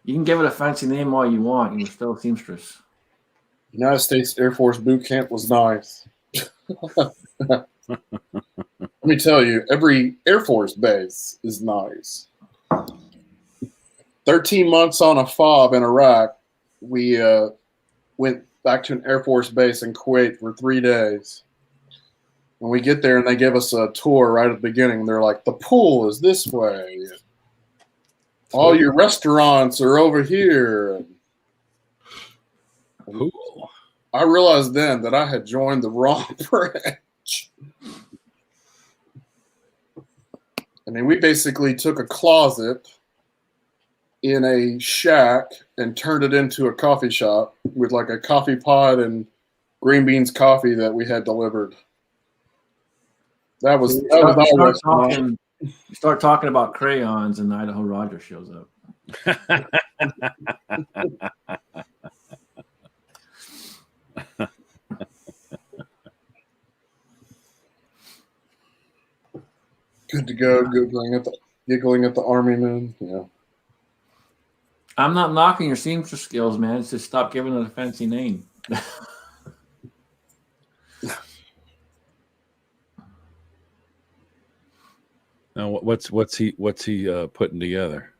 You can give it a fancy name all you want. You're still a seamstress. United States Air Force boot camp was nice. Let me tell you, every Air Force base is nice. 13 months on a FOB in Iraq, we went back to an Air Force base in Kuwait for 3 days. When we get there and they give us a tour right at the beginning, they're like, the pool is this way. All your restaurants are over here. Cool. I realized then that I had joined the wrong branch. I mean, we basically took a closet in a shack and turned it into a coffee shop with a coffee pot and green beans coffee that we had delivered. That was You start talking about crayons and Idaho Roger shows up. Good to go. Giggling at the Army men. Yeah. I'm not knocking your seamstress skills, man. It's just stop giving it a fancy name. Now, what's he putting together?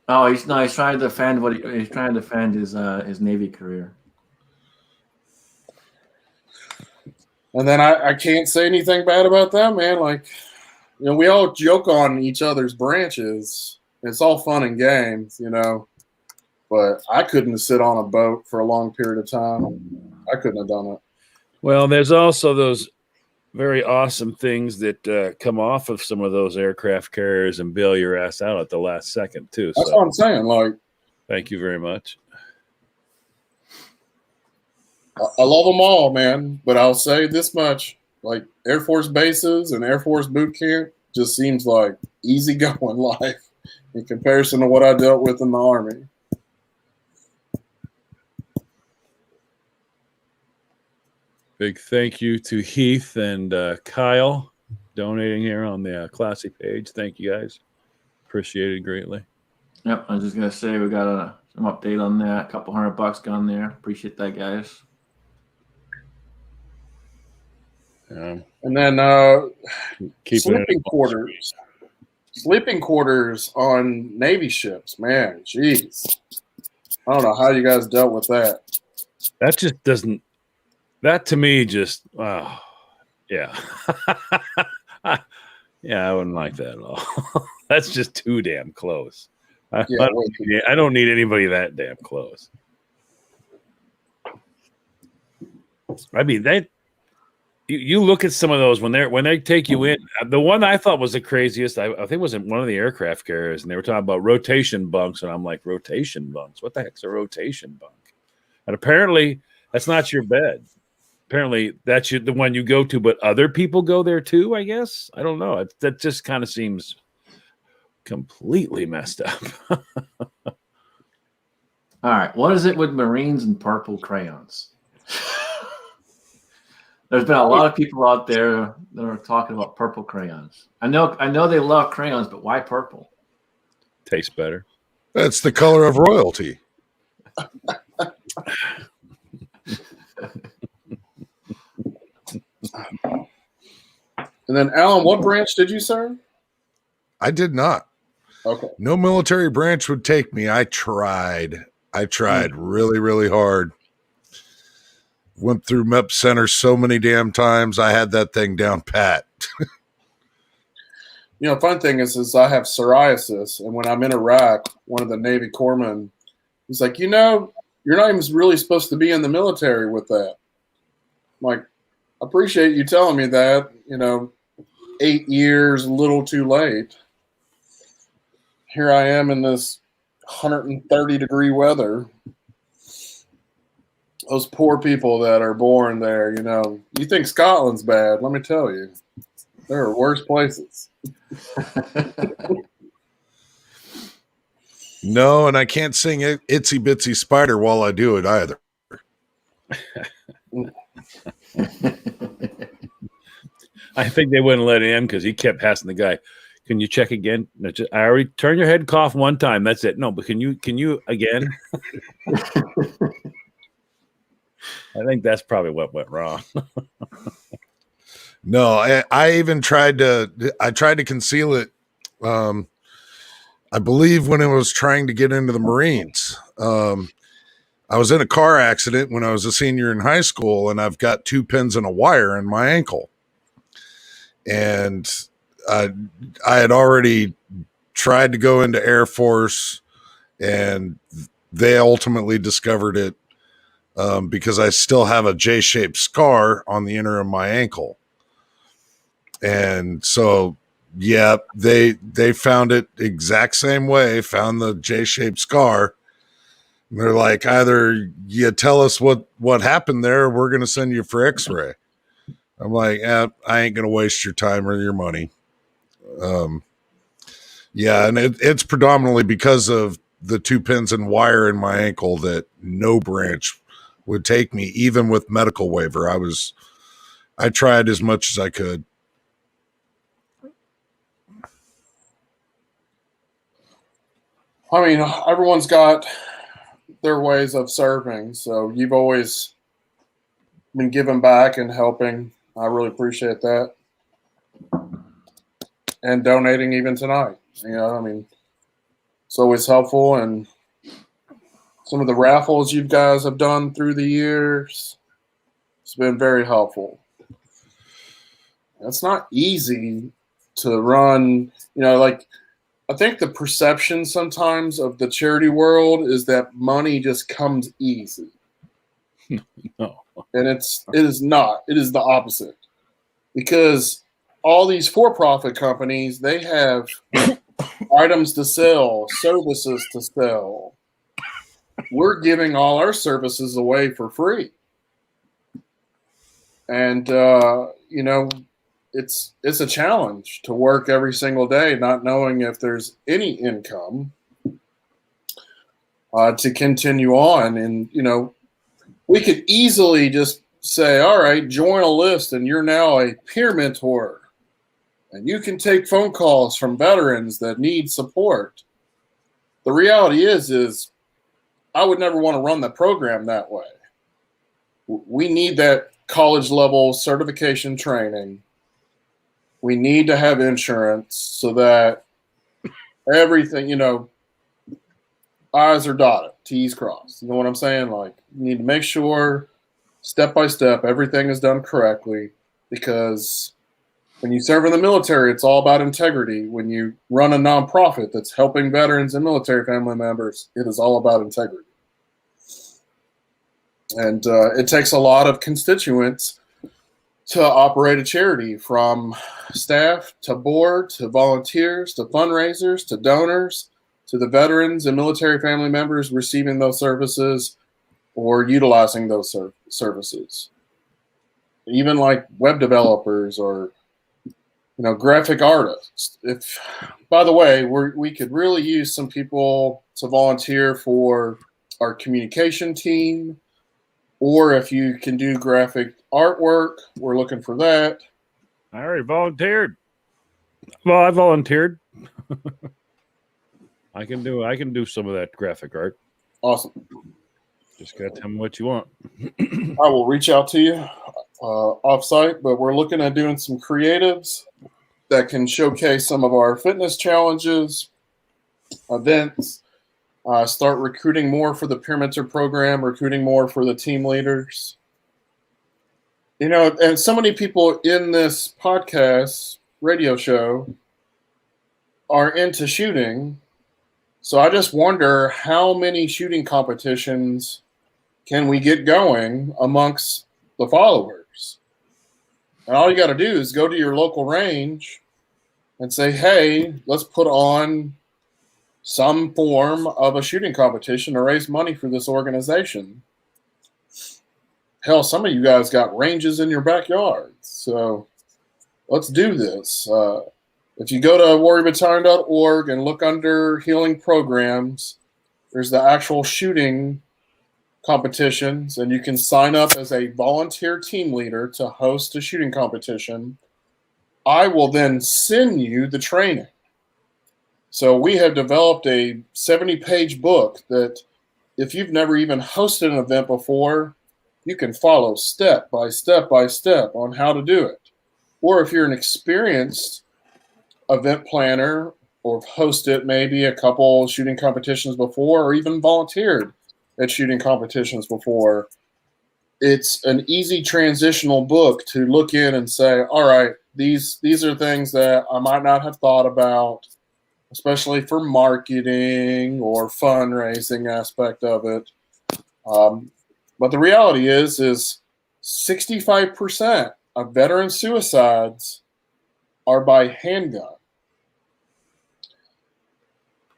Oh, he's trying to defend he's trying to defend his Navy career. And then I can't say anything bad about them, man. We all joke on each other's branches. It's all fun and games, But I couldn't sit on a boat for a long period of time. I couldn't have done it. Well, there's also those very awesome things that come off of some of those aircraft carriers and bail your ass out at the last second, too. That's what I'm saying. Thank you very much. I love them all, man. But I'll say this much. Air Force bases and Air Force boot camp just seems like easygoing life in comparison to what I dealt with in the Army. Big thank you to Heath and Kyle donating here on the Classy page. Thank you, guys. Appreciate it greatly. Yep, I was just going to say we got some update on that. A couple $100 gone there. Appreciate that, guys. And then sleeping quarters on Navy ships, man. Jeez, I don't know how you guys dealt with that. That just doesn't. That to me just. Yeah. Yeah, I wouldn't like that at all. That's just too damn close. I don't need anybody that damn close. I mean, you look at some of those when they take you in. The one I thought was the craziest, I think, was in one of the aircraft carriers, and they were talking about rotation bunks, and I'm like, rotation bunks? What the heck's a rotation bunk? And apparently, that's not your bed. Apparently, that's the one you go to, but other people go there too. I guess I don't know. That just kind of seems completely messed up. All right, what is it with Marines and purple crayons? There's been a lot of people out there that are talking about purple crayons. I know they love crayons, but why purple? Tastes better. That's the color of royalty. And then, Alan, what branch did you serve? I did not. Okay. No military branch would take me. I tried really, really hard. Went through MEP Center so many damn times. I had that thing down pat. Fun thing is I have psoriasis, and when I'm in Iraq, one of the Navy corpsmen, he's like, you're not even really supposed to be in the military with that. I'm like, I appreciate you telling me that. 8 years, a little too late. Here I am in this 130-degree weather. Those poor people that are born there, you think Scotland's bad. Let me tell you, there are worse places. No, and I can't sing Itsy Bitsy Spider while I do it either. I think they wouldn't let him in because he kept asking the guy, "Can you check again?" No, I already turn your head, cough one time. That's it. No, but can you again? I think that's probably what went wrong. No, I even tried to conceal it. I believe when I was trying to get into the Marines, I was in a car accident when I was a senior in high school, and I've got 2 pins and a wire in my ankle. And I had already tried to go into Air Force, and they ultimately discovered it because I still have a J-shaped scar on the inner of my ankle. And so, yeah, they found it exact same way, found the J-shaped scar. And they're like, either you tell us what happened there, or we're going to send you for x-ray. I'm like, I ain't going to waste your time or your money. Yeah, and it's predominantly because of the 2 pins and wire in my ankle that no branch would take me, even with medical waiver. I tried as much as I could. I mean, everyone's got their ways of serving, so you've always been giving back and helping. I really appreciate that. And donating even tonight. It's always helpful. And some of the raffles you guys have done through the years, it's been very helpful. It's not easy to run, I think the perception sometimes of the charity world is that money just comes easy. No. And it is not. It is the opposite. Because all these for-profit companies, they have items to sell, services to sell. We're giving all our services away for free. And, it's a challenge to work every single day, not knowing if there's any income to continue on. And, we could easily just say, all right, join a list and you're now a peer mentor. And you can take phone calls from veterans that need support. The reality is I would never want to run the program that way. We need that college level certification training. We need to have insurance so that everything, I's are dotted, T's crossed. You know what I'm saying? Like, you need to make sure step by step everything is done correctly, because when you serve in the military, it's all about integrity. When you run a nonprofit that's helping veterans and military family members, it is all about integrity. And it takes a lot of constituents to operate a charity, from staff to board to volunteers to fundraisers to donors to the veterans and military family members receiving those services or utilizing those services. Even like web developers or graphic artists. If, by the way, we could really use some people to volunteer for our communication team, or if you can do graphic artwork, we're looking for that. I already volunteered. Well, I volunteered. I can do some of that graphic art. Awesome. Just gotta tell me what you want. I will reach out to you off-site, but we're looking at doing some creatives that can showcase some of our fitness challenges, events, start recruiting more for the Peer Mentor program, recruiting more for the team leaders. And so many people in this podcast radio show are into shooting. So I just wonder how many shooting competitions can we get going amongst the followers? And all you got to do is go to your local range and say, hey, let's put on some form of a shooting competition to raise money for this organization. Hell, some of you guys got ranges in your backyard. So let's do this. If you go to warriorbattalion.org and look under healing programs, there's the actual shooting competitions, and you can sign up as a volunteer team leader to host a shooting competition. I will then send you the training. So we have developed a 70-page book that if you've never even hosted an event before, you can follow step by step by step on how to do it. Or if you're an experienced event planner or hosted maybe a couple shooting competitions before, or even volunteered at shooting competitions before, it's an easy transitional book to look in and say, all right, these are things that I might not have thought about, especially for marketing or fundraising aspect of it. But the reality is 65% of veteran suicides are by handgun.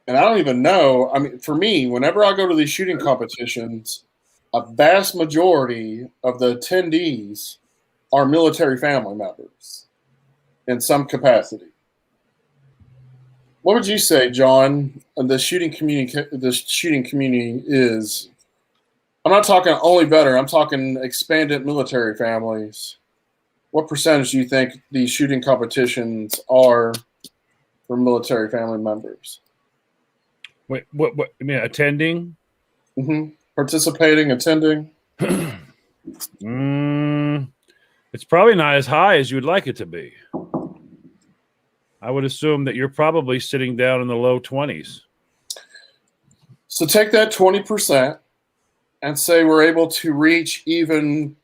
And I don't even know. I mean, for me, whenever I go to these shooting competitions, a vast majority of the attendees are military family members in some capacity. What would you say, John, the shooting community is? I'm not talking only veteran. I'm talking expanded military families. What percentage do you think these shooting competitions are for military family members? Wait, what? I mean, attending? Mm-hmm. Participating, attending? It's probably not as high as you would like it to be. I would assume that you're probably sitting down in the low 20s. So take that 20% and say we're able to reach even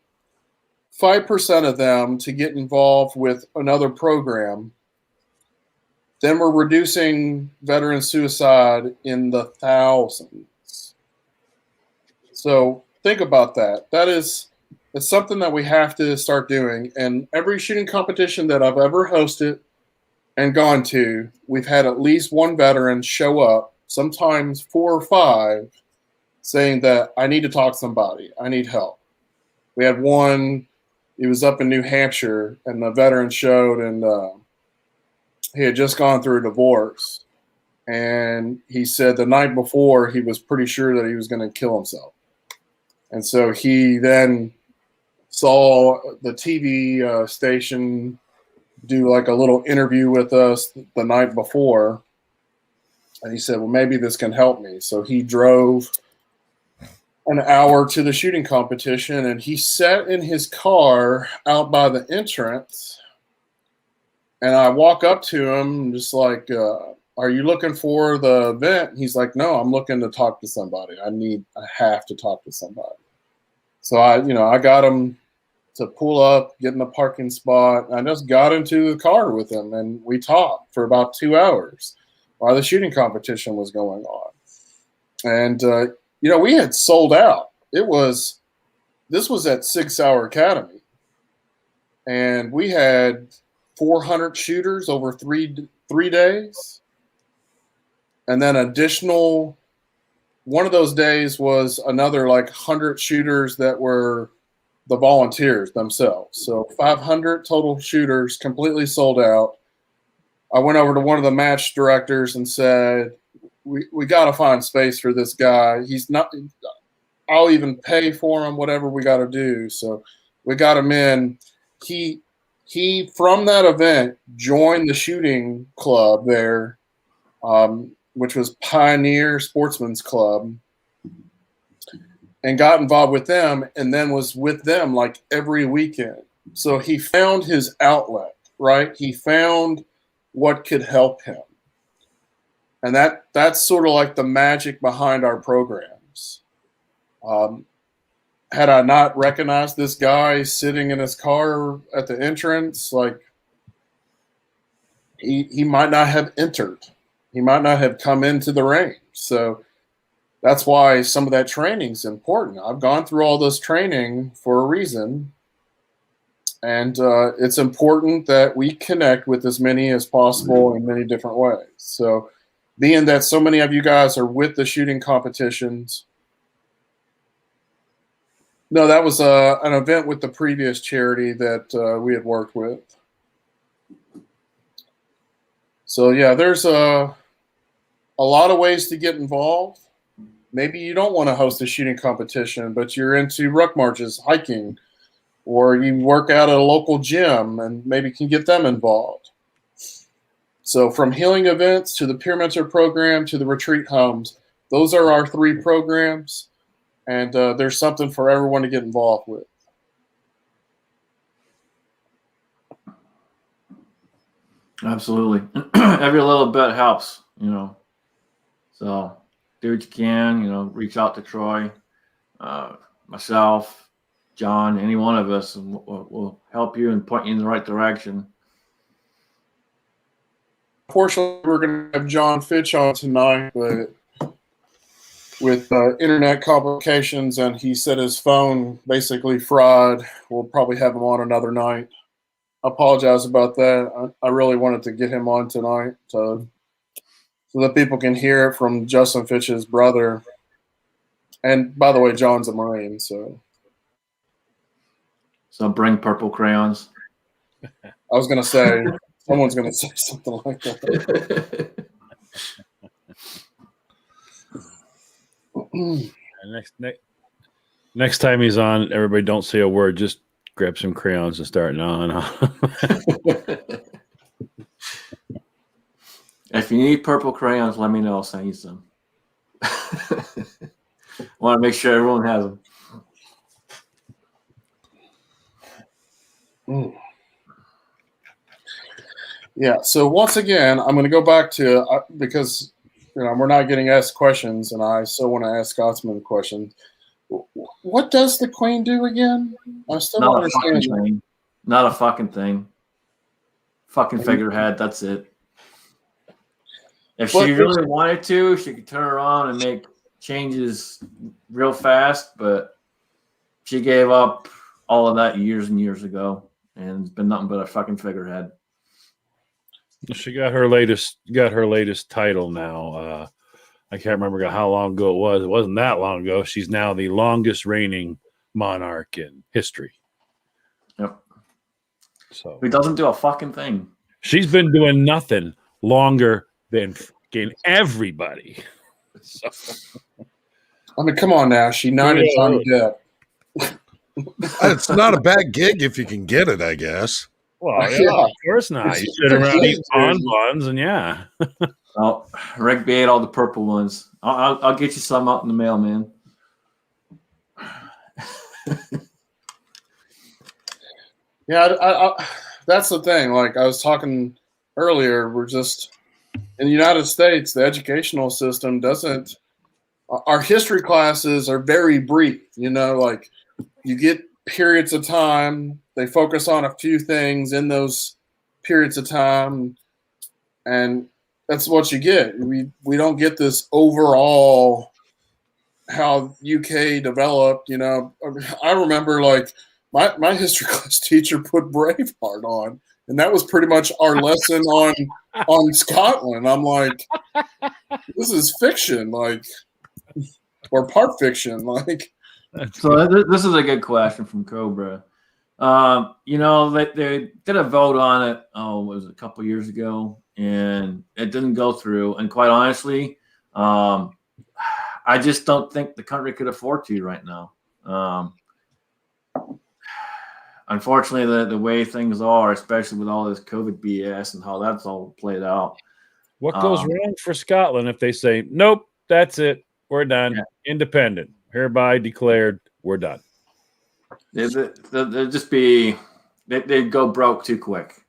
5% of them to get involved with another program. Then we're reducing veteran suicide in the thousands. So think about that. It's something that we have to start doing. And every shooting competition that I've ever hosted and gone to, we've had at least one veteran show up, sometimes 4 or 5, saying that I need to talk to somebody. I need help. We had one, he was up in New Hampshire, and the veteran showed, and he had just gone through a divorce. And he said the night before he was pretty sure that he was going to kill himself. And so he then saw the TV station do like a little interview with us the night before. And he said, well, maybe this can help me. So he drove an hour to the shooting competition, and he sat in his car out by the entrance. And I walk up to him just like, are you looking for the event? He's like, no, I'm looking to talk to somebody. I have to talk to somebody. So I got him to pull up, get in the parking spot. I just got into the car with him, and we talked for about 2 hours while the shooting competition was going on. And, we had sold out. This was at 6 Hour Academy. and we had 400 shooters over three days, and then additional. One of those days was another like 100 shooters that were the volunteers themselves. So 500 total shooters, completely sold out. I went over to one of the match directors and said, we got to find space for this guy. He's not, I'll even pay for him, whatever we got to do. So we got him in. He from that event joined the shooting club there, which was Pioneer Sportsman's Club, and got involved with them, and then was with them like every weekend. So he found his outlet, right? He found what could help him. And that's sort of like the magic behind our programs. Had I not recognized this guy sitting in his car at the entrance, like he might not have entered. He might not have come into the range. So that's why some of that training is important. I've gone through all this training for a reason. And it's important that we connect with as many as possible in many different ways. So being that so many of you guys are with the shooting competitions. No, that was an event with the previous charity that we had worked with. So yeah, there's a lot of ways to get involved. Maybe you don't want to host a shooting competition, but you're into ruck marches, hiking, or you work out at a local gym and maybe can get them involved. So from healing events to the peer mentor program to the retreat homes, those are our 3 programs, and there's something for everyone to get involved with. Absolutely. Every little bit helps, you know. So do what you can, you know, reach out to Troy, myself, John, any one of us, and we'll help you and point you in the right direction. Unfortunately, we're going to have John Fitch on tonight, but with internet complications, and he said his phone basically fried, we'll probably have him on another night. I apologize about that. I really wanted to get him on tonight so that people can hear it from Justin Fitch's brother. And by the way, John's a Marine, so bring purple crayons. I was going to say, someone's going to say something like that. Next time he's on, everybody don't say a word. Just grab some crayons and start gnawing. If you need purple crayons, let me know. I'll send you some. I want to make sure everyone has them. Yeah. So once again, I'm going to go back to because we're not getting asked questions, and I still want to ask Scotsman questions. What does the Queen do again? I still don't understand. Not a fucking thing. Fucking figurehead. That's it. If she really wanted to, she could turn around and make changes real fast, but she gave up all of that years and years ago, and it's been nothing but a fucking figurehead. She got her latest title now. I can't remember how long ago it was. It wasn't that long ago. She's now the longest reigning monarch in history. Yep. So he doesn't do a fucking thing. She's been doing nothing longer than fucking everybody. So. I mean, come on now. She knighted Johnny Depp. It's not a bad gig if you can get it, I guess. Well, yeah, of course not. You sit around eating bonbons, and yeah. Oh, Rick ate all the purple ones. I'll get you some out in the mail, man. Yeah, I that's the thing. Like I was talking earlier, we're just in the United States, the educational system doesn't. Our history classes are very brief. Like you get periods of time. They focus on a few things in those periods of time, and that's what you get. We don't get this overall how UK developed. I remember like my history class teacher put Braveheart on, and that was pretty much our lesson on Scotland. I'm like, this is fiction, like, or part fiction, like. So this is a good question from Cobra. They did a vote on it. Oh, it was a couple years ago, and it didn't go through. And quite honestly, I just don't think the country could afford to right now. Unfortunately, the way things are, especially with all this COVID BS and how that's all played out. What goes wrong for Scotland if they say, nope, that's it, we're done, independent, hereby declared, we're done? They'd just be, they'd go broke too quick.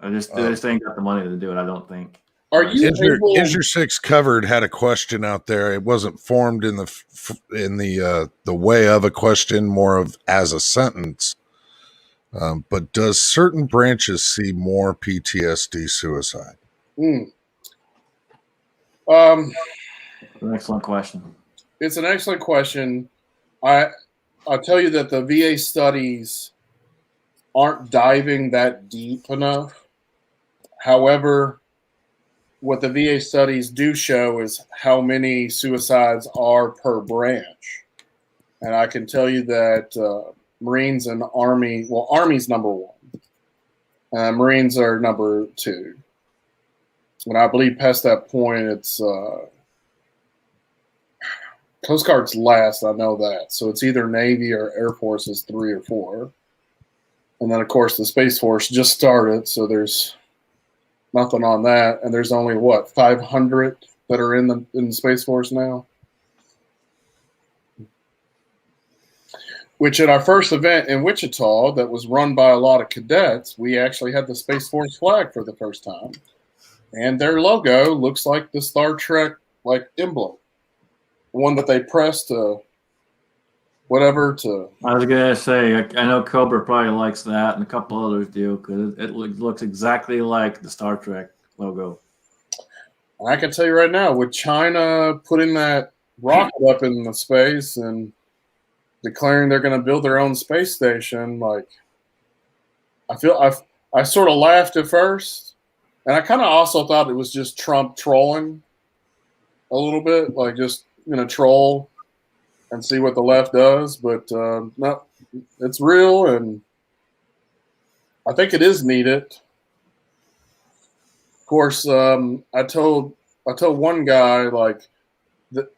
They just ain't got the money to do it, I don't think. Is your six covered had a question out there. It wasn't formed in the way of a question, more of as a sentence. But does certain branches see more PTSD suicide? An excellent question. It's an excellent question. I'll tell you that the VA studies aren't diving that deep enough. However, what the VA studies do show is how many suicides are per branch. And I can tell you that Marines and Army, well, Army's number one. Marines are number two. And I believe past that point, it's Coast Guard's last, I know that. So it's either Navy or Air Force is 3 or 4. And then, of course, the Space Force just started, so there's nothing on that. And there's only, 500 that are in the Space Force now? Which at our first event in Wichita that was run by a lot of cadets, we actually had the Space Force flag for the first time. And their logo looks like the Star Trek emblem. One that they pressed to whatever to. I was gonna say, I know Cobra probably likes that, and a couple others do, because it looks exactly like the Star Trek logo. And I can tell you right now, with China putting that rocket up in the space and declaring they're going to build their own space station, I sort of laughed at first, and I kind of also thought it was just Trump trolling a little bit, just troll and see what the left does. But no, it's real, and I think it is needed. Of course, I told one guy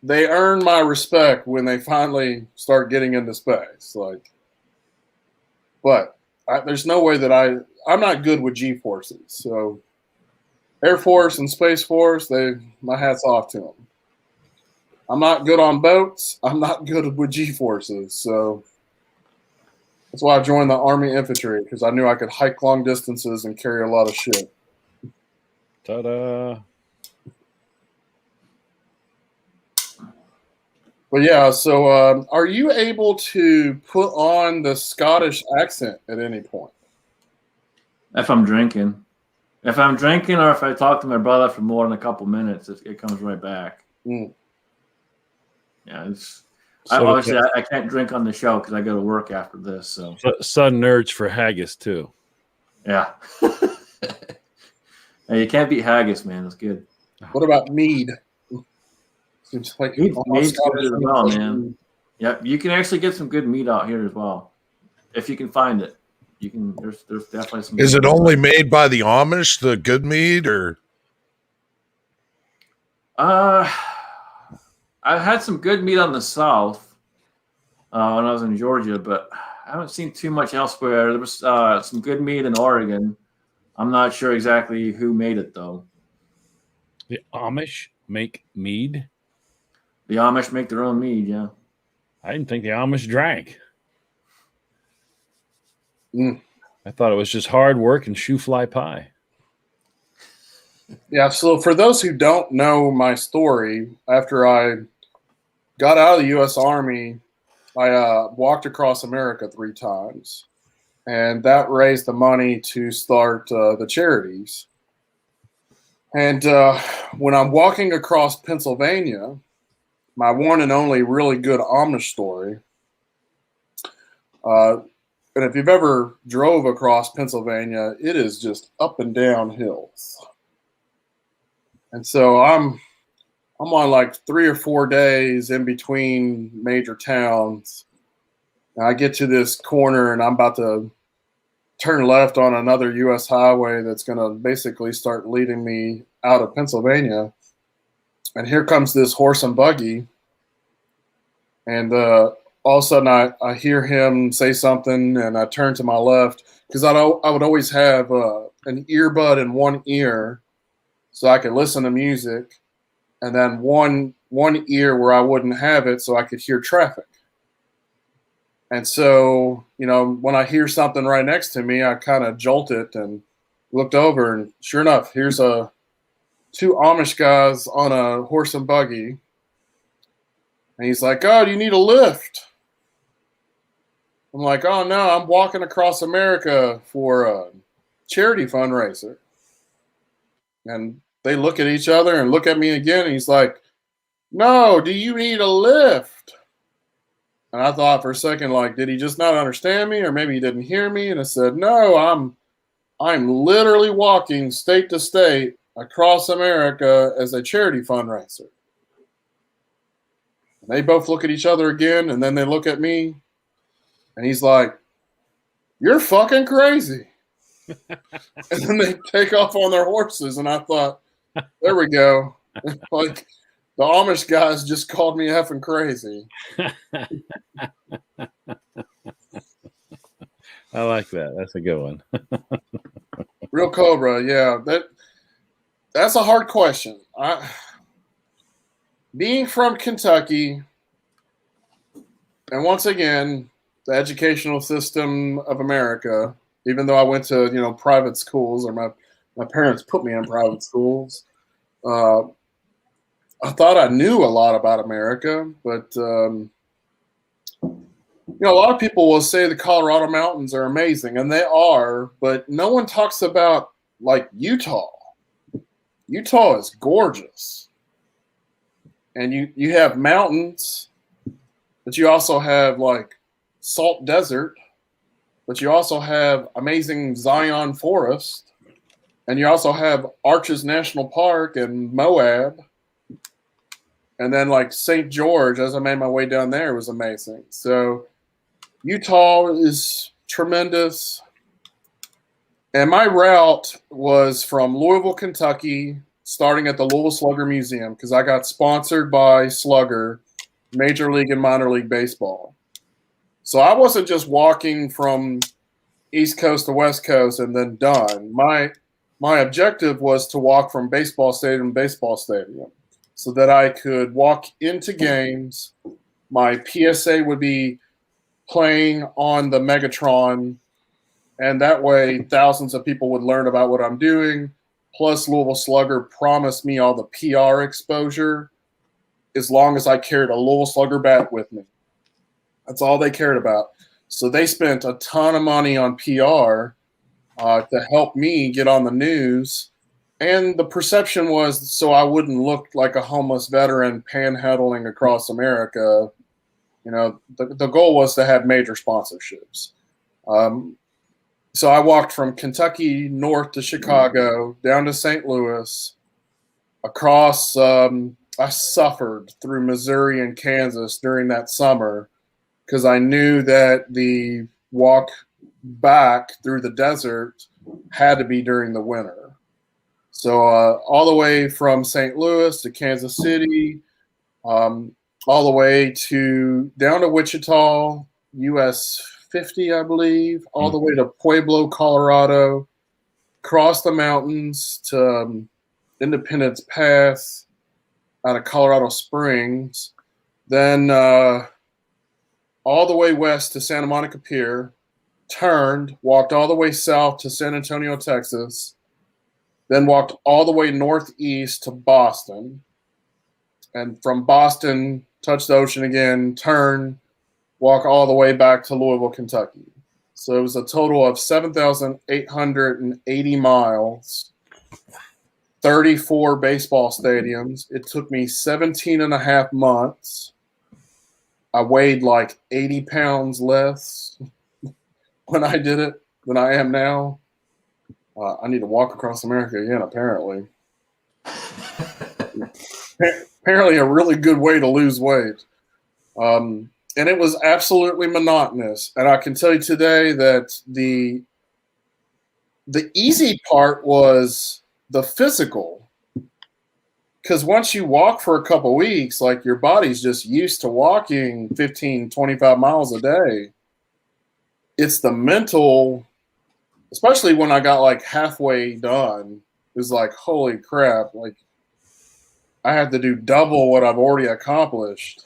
they earn my respect when they finally start getting into space. But there's no way that I'm not good with G forces. So Air Force and Space Force, my hat's off to them. I'm not good on boats. I'm not good with G forces. So that's why I joined the Army Infantry, because I knew I could hike long distances and carry a lot of shit. Ta-da. But yeah, so are you able to put on the Scottish accent at any point? If I'm drinking. If I'm drinking, or if I talk to my brother for more than a couple minutes, it comes right back. Mm. Yeah, obviously I can't drink on the show because I go to work after this. So Sun nerds for haggis too. Yeah. Hey, you can't beat haggis, man. It's good. What about mead? Mead's good as well, man. Yep, you can actually get some good meat out here as well, if you can find it. You can. There's definitely some. Is it only made by the Amish, the good meat, or? I've had some good meat on the south when I was in Georgia, but I haven't seen too much elsewhere. There was some good meat in Oregon. I'm not sure exactly who made it though. The Amish make mead? The Amish make their own mead, yeah. I didn't think the Amish drank. Mm. I thought it was just hard work and shoe fly pie. Yeah, so for those who don't know my story, after I got out of the U.S. Army, I walked across America 3 times, and that raised the money to start the charities. And when I'm walking across Pennsylvania, my one and only really good Amish story, And if you've ever drove across Pennsylvania, it is just up and down hills. And so I'm on like 3 or 4 days in between major towns. And I get to this corner and I'm about to turn left on another U.S. highway that's going to basically start leading me out of Pennsylvania. And here comes this horse and buggy. And all of a sudden I hear him say something and I turn to my left because I would always have an earbud in one ear so I could listen to music, and then one ear where I wouldn't have it so I could hear traffic. And so, when I hear something right next to me, I kind of jolted and looked over, and sure enough, here's 2 Amish guys on a horse and buggy. And he's like, "Oh, do you need a lift?" I'm like, "Oh, no, I'm walking across America for a charity fundraiser." And they look at each other and look at me again. And he's like, "No, do you need a lift?" And I thought for a second, like, did he just not understand me, or maybe he didn't hear me? And I said, "No, I'm literally walking state to state across America as a charity fundraiser." And they both look at each other again, and then they look at me, and he's like, "You're fucking crazy." And then they take off on their horses, and I thought, there we go. Like, the Amish guys just called me effing crazy. I like that. That's a good one. Real Cobra, yeah. That's a hard question. Being from Kentucky, and once again, the educational system of America, even though I went to private schools, or my parents put me in private schools, I thought I knew a lot about America, but a lot of people will say the Colorado mountains are amazing, and they are, but no one talks about like Utah. Utah is gorgeous, and you have mountains, but you also have like salt desert, but you also have amazing Zion Forest, and you also have Arches National Park and Moab. And then like St. George, as I made my way down there, was amazing. So Utah is tremendous. And my route was from Louisville, Kentucky, starting at the Louisville Slugger Museum, because I got sponsored by Slugger, Major League and Minor League Baseball. So I wasn't just walking from East Coast to West Coast and then done. My objective was to walk from baseball stadium to baseball stadium, so that I could walk into games. My PSA would be playing on the Megatron, and that way thousands of people would learn about what I'm doing. Plus, Louisville Slugger promised me all the PR exposure as long as I carried a Louisville Slugger bat with me. That's all they cared about. So they spent a ton of money on PR to help me get on the news. And the perception was so I wouldn't look like a homeless veteran panhandling across America. The goal was to have major sponsorships. So I walked from Kentucky north to Chicago, down to St. Louis, across. I suffered through Missouri and Kansas during that summer because I knew that the walk back through the desert had to be during the winter. So all the way from St. Louis to Kansas City, all the way down to Wichita, US 50, I believe, all the way to Pueblo, Colorado, across the mountains to Independence Pass out of Colorado Springs, then all the way west to Santa Monica Pier, turned, walked all the way south to San Antonio, Texas, then walked all the way northeast to Boston, and from Boston, touched the ocean again, turn, walk all the way back to Louisville, Kentucky. So it was a total of 7,880 miles, 34 baseball stadiums. It took me 17 and a half months. I weighed like 80 pounds less when I did it than I am now. I need to walk across America again, apparently. Apparently a really good way to lose weight. And it was absolutely monotonous. And I can tell you today that the easy part was the physical. Because once you walk for a couple weeks, like your body's just used to walking 15, 25 miles a day. It's the mental, especially when I got like halfway done, it was like, holy crap, like I had to do double what I've already accomplished.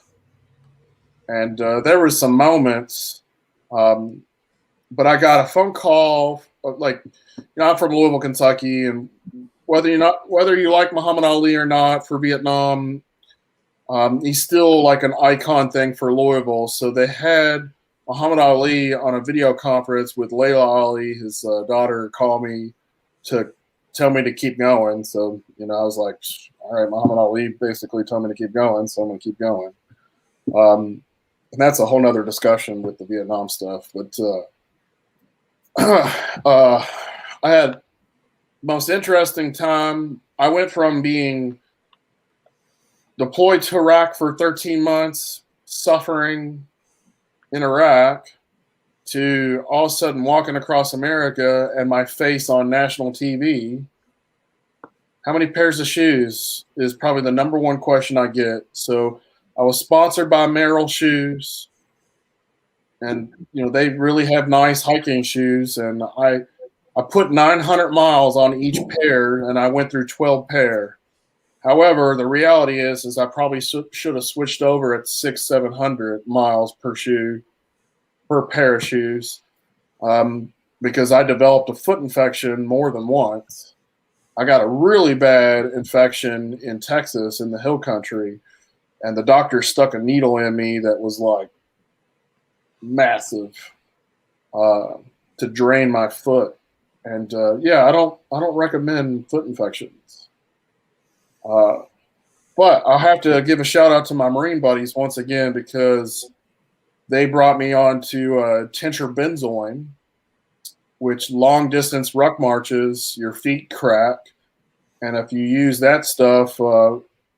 And there were some moments, but I got a phone call, like, I'm from Louisville, Kentucky, and whether you like Muhammad Ali or not for Vietnam, he's still like an icon thing for Louisville. So they had Muhammad Ali on a video conference with Layla Ali, his daughter, call me to tell me to keep going. So, I was like, all right, Muhammad Ali basically told me to keep going, so I'm going to keep going. And that's a whole nother discussion with the Vietnam stuff. But I had most interesting time. I went from being deployed to Iraq for 13 months, suffering in Iraq, to all of a sudden walking across America and my face on national TV. How many pairs of shoes is probably the number one question I get. So I was sponsored by Merrell Shoes, and they really have nice hiking shoes, and I put 900 miles on each pair, and I went through 12 pair. However, the reality is I probably should have switched over at 600-700 miles per pair of shoes, because I developed a foot infection more than once. I got a really bad infection in Texas in the hill country, and the doctor stuck a needle in me that was like massive to drain my foot. And I don't recommend foot infections. But I'll have to give a shout out to my Marine buddies once again, because they brought me on to benzoin, which long distance ruck marches, your feet crack. And if you use that stuff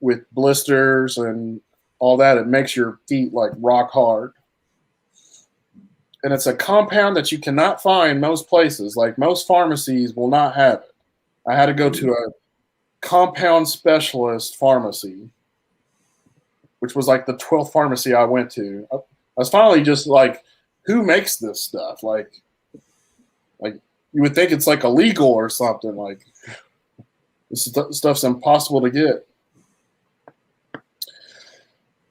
with blisters and all that, it makes your feet like rock hard. And it's a compound that you cannot find most places. Like most pharmacies will not have it. I had to go to a compound specialist pharmacy, which was like the 12th pharmacy I went to. I was finally just like, who makes this stuff? Like you would think it's like illegal or something. Like this stuff's impossible to get.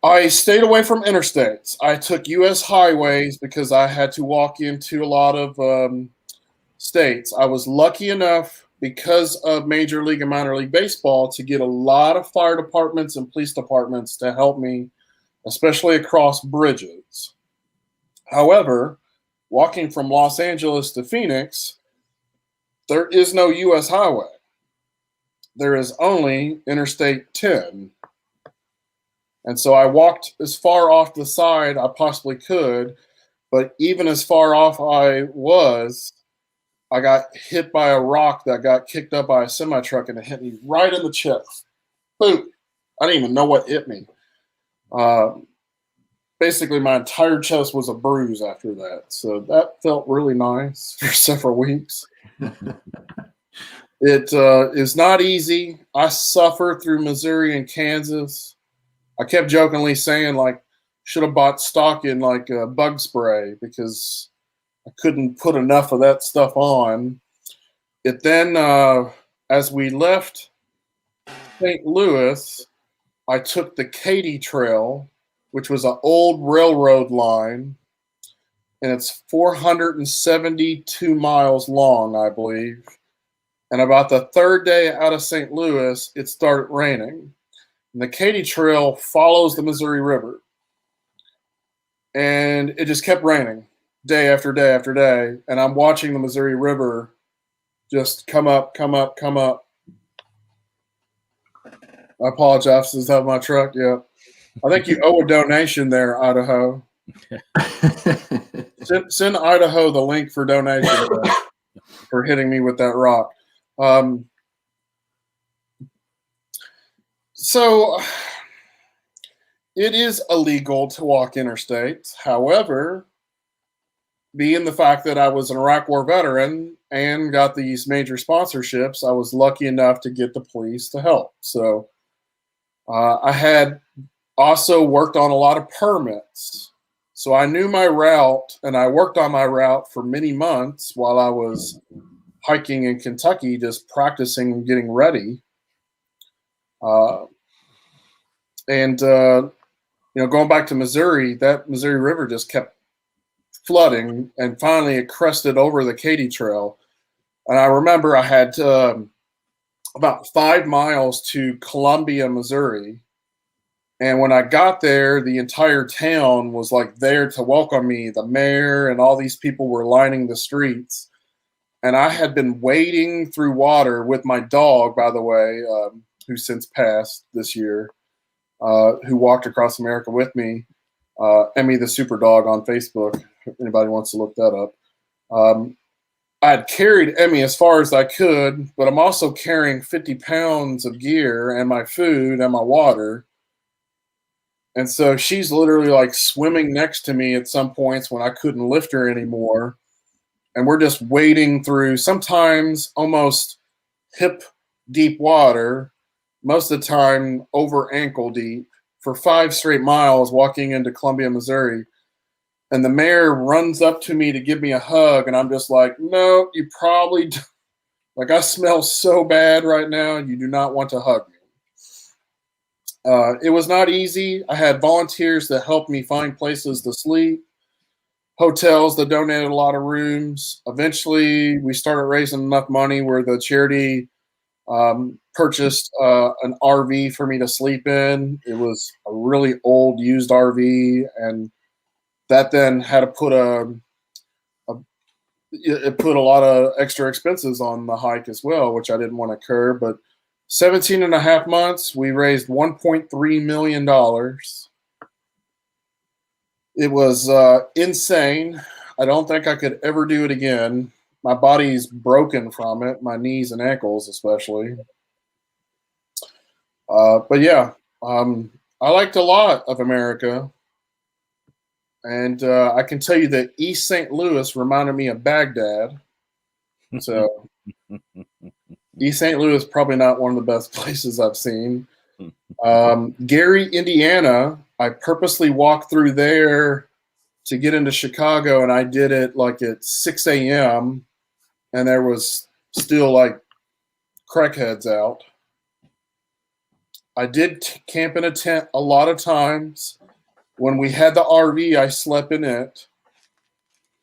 I stayed away from interstates. I took U.S. highways because I had to walk into a lot of states. I was lucky enough, because of Major League and Minor League Baseball, to get a lot of fire departments and police departments to help me, especially across bridges. However, walking from Los Angeles to Phoenix, there is no U.S. highway. There is only Interstate 10. And so I walked as far off the side I possibly could, but even as far off I was, I got hit by a rock that got kicked up by a semi-truck, and it hit me right in the chest. Boom. I didn't even know what hit me. Basically, my entire chest was a bruise after that. So that felt really nice for several weeks. It is not easy. I suffered through Missouri and Kansas. I kept jokingly saying, like, should have bought stock in like bug spray, because I couldn't put enough of that stuff on. It then, as we left St. Louis, I took the Katy Trail, which was an old railroad line, and it's 472 miles long, I believe. And about the third day out of St. Louis, it started raining. And the Katy Trail follows the Missouri River. And it just kept raining day after day after day. And I'm watching the Missouri River just come up, come up, come up. I apologize. Is that my truck? Yeah. I think you owe a donation there, Idaho. Send Idaho the link for donation for hitting me with that rock. So it is illegal to walk interstates. However, being the fact that I was an Iraq War veteran and got these major sponsorships, I was lucky enough to get the police to help. So I had also worked on a lot of permits. So I knew my route, and I worked on my route for many months while I was hiking in Kentucky, just practicing and getting ready. Going back to Missouri, that Missouri River just kept flooding, and finally it crested over the Katy Trail. And I remember I had about 5 miles to Columbia, Missouri. And when I got there, the entire town was like there to welcome me. The mayor and all these people were lining the streets. And I had been wading through water with my dog, by the way, who's since passed this year, who walked across America with me. Emmy the Super Dog on Facebook, if anybody wants to look that up. I had carried Emmy as far as I could, but I'm also carrying 50 pounds of gear and my food and my water. And so she's literally like swimming next to me at some points when I couldn't lift her anymore. And we're just wading through sometimes almost hip deep water, most of the time over ankle deep, for 5 straight miles walking into Columbia, Missouri. And the mayor runs up to me to give me a hug. And I'm just like, no, you probably don't. Like, I smell so bad right now. You do not want to hug me. It was not easy. I had volunteers that helped me find places to sleep, hotels that donated a lot of rooms. Eventually, we started raising enough money where the charity purchased an RV for me to sleep in. It was a really old used RV, and that then had to put it put a lot of extra expenses on the hike as well, which I didn't want to incur. But 17 and a half months, we raised $1.3 million. It was insane. I don't think I could ever do it again. My body's broken from it, my knees and ankles especially. But yeah, I liked a lot of America. And I can tell you that East St. Louis reminded me of Baghdad. So East St. Louis probably not one of the best places I've seen. Gary, Indiana, I purposely walked through there to get into Chicago, and I did it like at 6 a.m. and there was still like crackheads out. I did camp in a tent a lot of times. When we had the RV, I slept in it.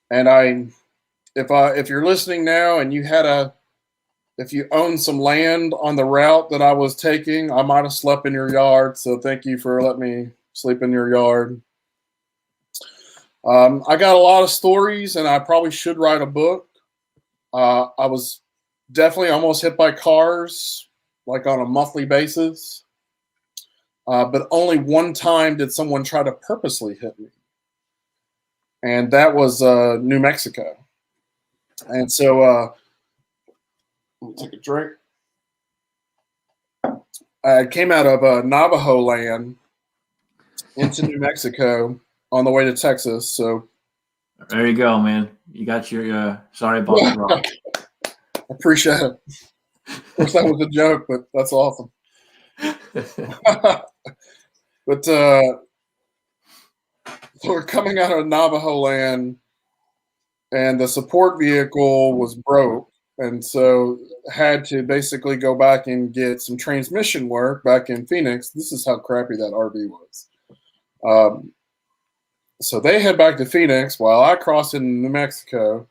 And if you're listening now and if you own some land on the route that I was taking, I might have slept in your yard. So thank you for letting me sleep in your yard. I got a lot of stories, and I probably should write a book. I was definitely almost hit by cars, like on a monthly basis. But only one time did someone try to purposely hit me. And that was New Mexico. And so let me take a drink. I came out of Navajo land into New Mexico on the way to Texas. So there you go, man. You got your sorry about the rock. I appreciate it. Of course, that was a joke, but that's awesome. But so we're coming out of Navajo land, and the support vehicle was broke, and so had to basically go back and get some transmission work back in Phoenix. This is how crappy that RV was. So they head back to Phoenix while I cross into New Mexico.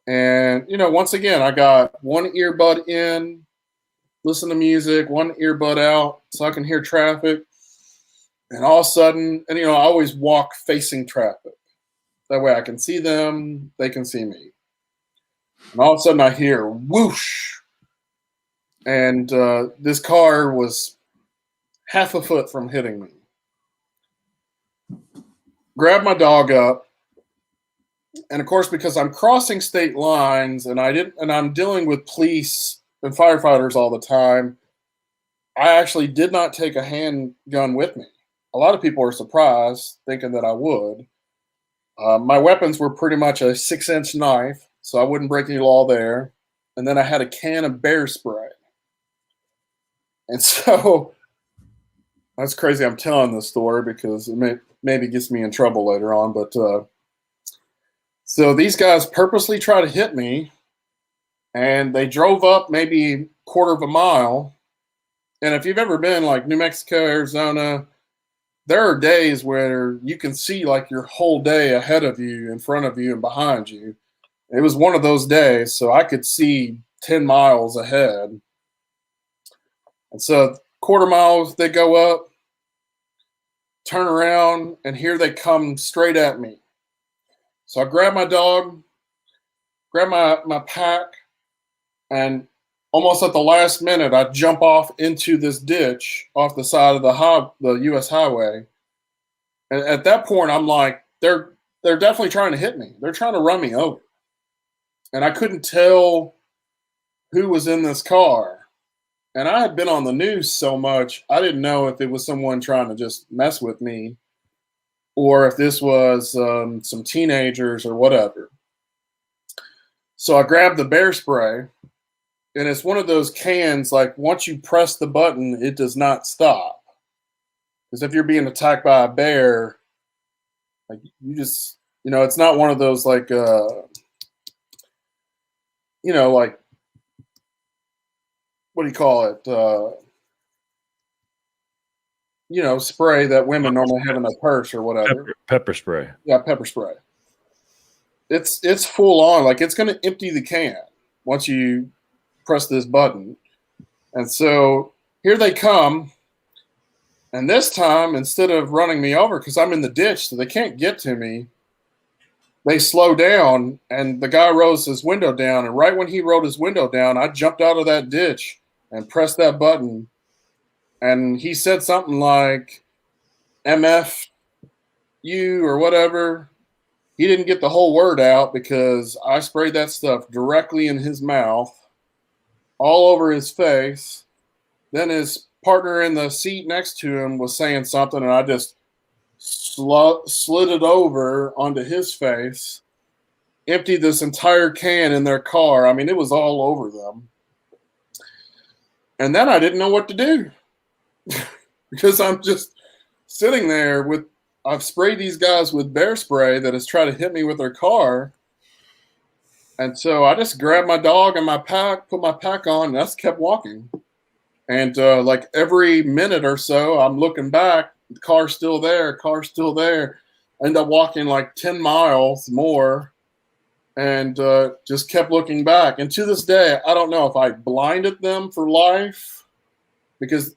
And, once again, I got one earbud in, listen to music, one earbud out so I can hear traffic. And all of a sudden, and, I always walk facing traffic. That way I can see them, they can see me. And all of a sudden I hear whoosh. And this car was half a foot from hitting me. Grabbed my dog up And of course, because I'm crossing state lines and I'm dealing with police and firefighters all the time, I actually did not take a handgun with me. A lot of people are surprised, thinking that I would. My weapons were pretty much a 6-inch knife, so I wouldn't break any law there. And then I had a can of bear spray. And so that's crazy I'm telling this story because it maybe gets me in trouble later on. But so these guys purposely try to hit me, and they drove up maybe a quarter of a mile. And if you've ever been like New Mexico, Arizona, there are days where you can see like your whole day ahead of you, in front of you, and behind you. It was one of those days, so I could see 10 miles ahead. And so quarter miles, they go up, turn around, and here they come straight at me. So I grab my dog, grab my pack, and almost at the last minute, I jump off into this ditch off the side of the U.S. highway. And at that point, I'm like, they're definitely trying to hit me. They're trying to run me over. And I couldn't tell who was in this car. And I had been on the news so much, I didn't know if it was someone trying to just mess with me or if this was some teenagers or whatever. So I grabbed the bear spray, and it's one of those cans, like once you press the button, it does not stop. Because if you're being attacked by a bear, like you just, it's not one of those like, like, what do you call it? Spray that women normally have in their purse or whatever. Pepper spray. Yeah, pepper spray. It's full on. Like it's going to empty the can once you press this button. And so here they come. And this time, instead of running me over, because I'm in the ditch, so they can't get to me, they slow down, and the guy rolls his window down. And right when he rolled his window down, I jumped out of that ditch and pressed that button. And he said something like, MF you or whatever. He didn't get the whole word out because I sprayed that stuff directly in his mouth, all over his face. Then his partner in the seat next to him was saying something, and I just slid it over onto his face, emptied this entire can in their car. I mean, it was all over them. And then I didn't know what to do because I'm just sitting there I've sprayed these guys with bear spray that has tried to hit me with their car. And so I just grabbed my dog and my pack, put my pack on, and I just kept walking. And like every minute or so, I'm looking back, the car's still there, I end up walking like 10 miles more and just kept looking back. And to this day, I don't know if I blinded them for life because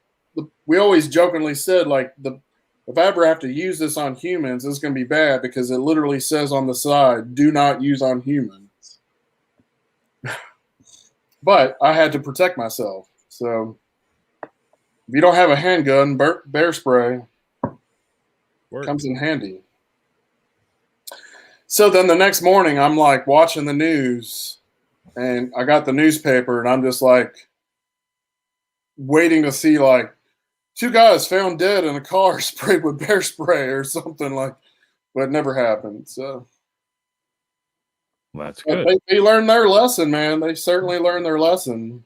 we always jokingly said, like, if I ever have to use this on humans, it's going to be bad because it literally says on the side, do not use on humans. But I had to protect myself. So if you don't have a handgun, bear spray comes in handy. So then the next morning, I'm like watching the news, and I got the newspaper, and I'm just like waiting to see like 2 guys found dead in a car sprayed with bear spray or something like, but it never happened. So well, that's good. They learned their lesson, man. They certainly learned their lesson.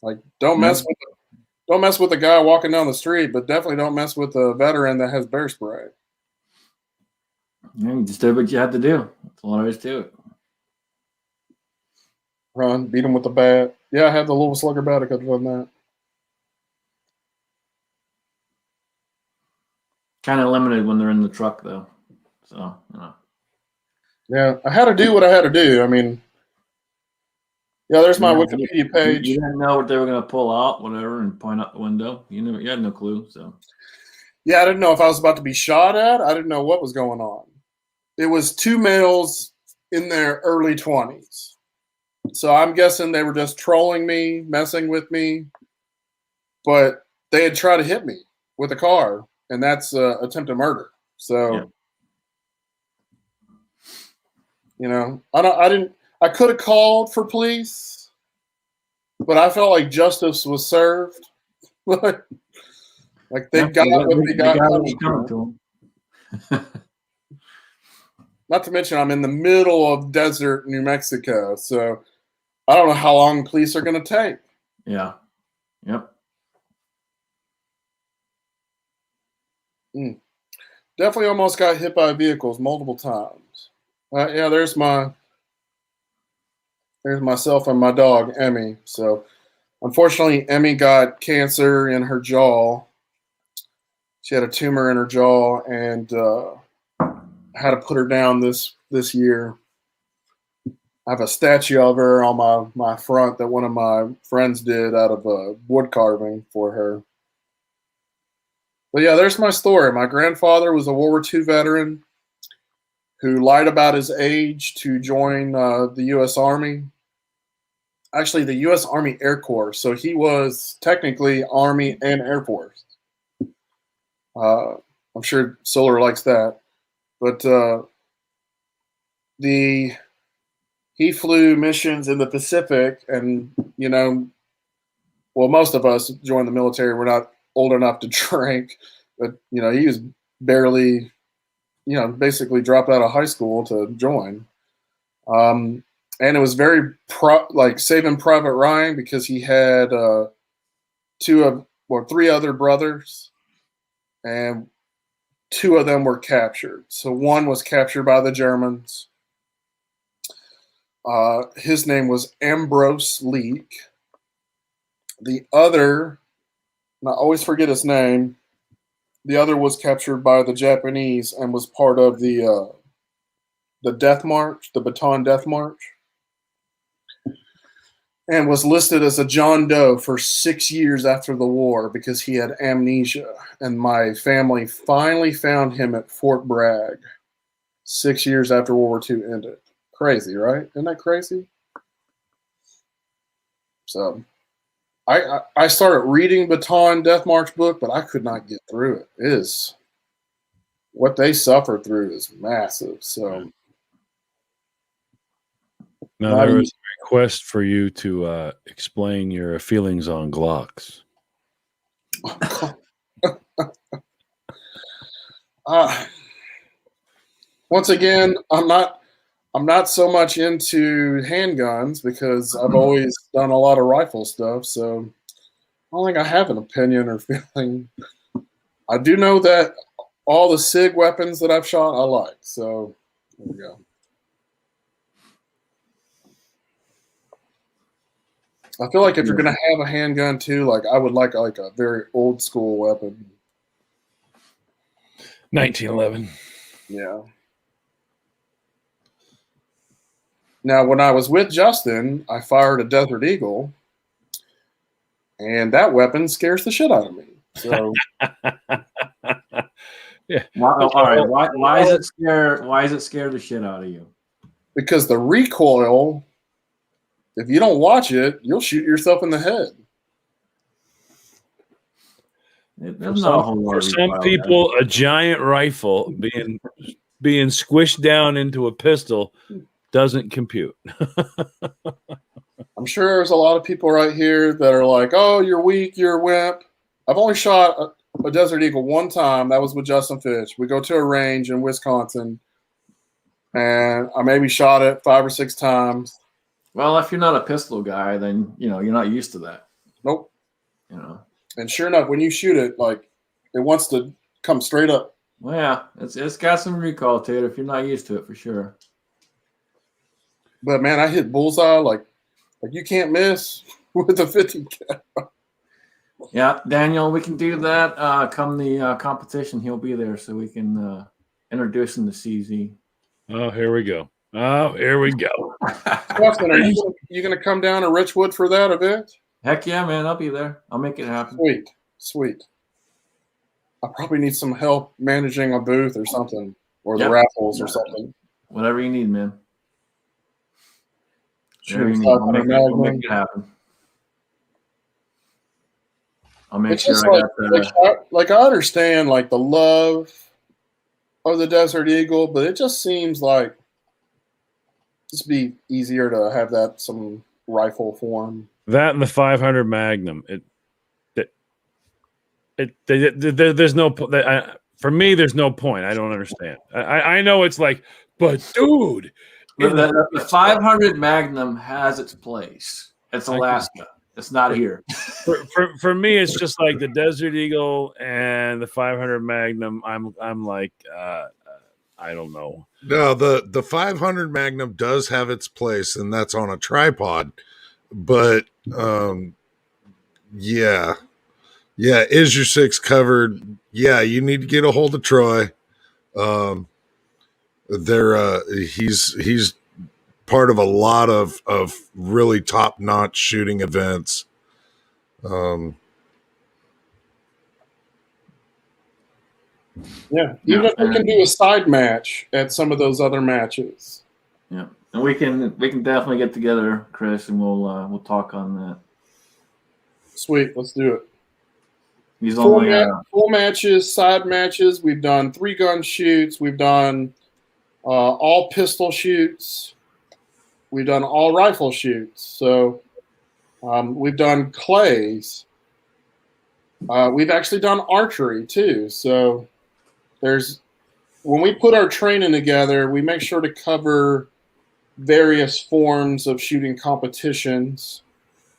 Like, don't mess with a guy walking down the street, but definitely don't mess with a veteran that has bear spray. Yeah, you just did what you had to do. That's all there is to it. Run, beat him with the bat. Yeah, I had the little slugger bat. I could have done that. Kind of limited when they're in the truck, though. So, Yeah, I had to do what I had to do. I mean, yeah, there's my Wikipedia page. You didn't know what they were going to pull out, whatever, and point out the window. You had no clue. So, yeah, I didn't know if I was about to be shot at. I didn't know what was going on. It was 2 males in their early 20s. So I'm guessing they were just trolling me, messing with me. But they had tried to hit me with a car, and that's attempted murder. So, You know, I could have called for police, but I felt like justice was served. Like they got what they got coming to them. Not to mention, I'm in the middle of desert New Mexico, so I don't know how long police are going to take. Yeah. Yep. Definitely almost got hit by vehicles multiple times. Yeah, there's myself and my dog, Emmy. So, unfortunately, Emmy got cancer in her jaw. She had a tumor in her jaw, and I had to put her down this year. I have a statue of her on my front that one of my friends did out of wood carving for her. But yeah, there's my story. My grandfather was a World War II veteran who lied about his age to join the U.S. Army. Actually, the U.S. Army Air Corps. So he was technically Army and Air Force. I'm sure Solar likes that. But he flew missions in the Pacific, and most of us joined the military. We're not old enough to drink, but he was barely, basically dropped out of high school to join. And it was very like Saving Private Ryan, because he had three other brothers, and two of them were captured. So one was captured by the Germans. His name was Ambrose Leak. The other, and I always forget his name, the other was captured by the Japanese and was part of the Death March, the Bataan Death March, and was listed as a John Doe for 6 years after the war because he had amnesia. And my family finally found him at Fort Bragg 6 years after World War II ended. Crazy, right? Isn't that crazy? So I started reading Bataan Death March book, but I could not get through it. It is, what they suffered through is massive. So now there was a request for you to explain your feelings on Glocks. Once again, I'm not so much into handguns because I've always done a lot of rifle stuff. So I don't think I have an opinion or feeling. I do know that all the SIG weapons that I've shot, I like. So there we go. I feel like if you're going to have a handgun too, like I would like a very old school weapon. 1911. Yeah. Now, when I was with Justin, I fired a Desert Eagle, and that weapon scares the shit out of me. So, yeah. All right. Why is it scare? Why is it scare the shit out of you? Because the recoil, if you don't watch it, you'll shoot yourself in the head. For some people, a giant rifle being squished down into a pistol doesn't compute. I'm sure there's a lot of people right here that are like, "Oh, you're weak, you're a wimp." I've only shot a Desert Eagle one time. That was with Justin Fitch. We go to a range in Wisconsin, and I maybe shot it 5 or 6 times. Well, if you're not a pistol guy, then you're not used to that. Nope. And sure enough, when you shoot it, like it wants to come straight up. Well, yeah, it's got some recoil to it if you're not used to it, for sure. But man, I hit bullseye like you can't miss with a 50 cal. Yeah, Daniel, we can do that. Come the competition, he'll be there, so we can introduce him to CZ. Oh, here we go. Justin, are you going to come down to Richwood for that event? Heck yeah, man! I'll be there. I'll make it happen. Sweet. I probably need some help managing a booth or something, or the raffles or something. Whatever you need, man. Sure, I'll make it happen. I'll make sure I got that. Like I understand like the love of the Desert Eagle, but it just seems like just be easier to have that some rifle form. That and the 500 Magnum. There's no for me. There's no point. I don't understand. I know it's like, but dude, the 500 Magnum has its place. It's Alaska. It's not here. For me, it's just like the Desert Eagle and the 500 Magnum. I'm like, I don't know. No, the 500 Magnum does have its place, and that's on a tripod. But yeah, is your 6 covered? Yeah, you need to get a hold of Troy. He's part of a lot of really top notch shooting events. Yeah, even if we can do a side match at some of those other matches. Yeah, and we can definitely get together, Chris, and we'll talk on that. Sweet, let's do it. He's full matches, side matches. We've done 3-gun shoots. We've done all pistol shoots. We've done all rifle shoots. So we've done clays. We've actually done archery too. So when we put our training together, we make sure to cover various forms of shooting competitions.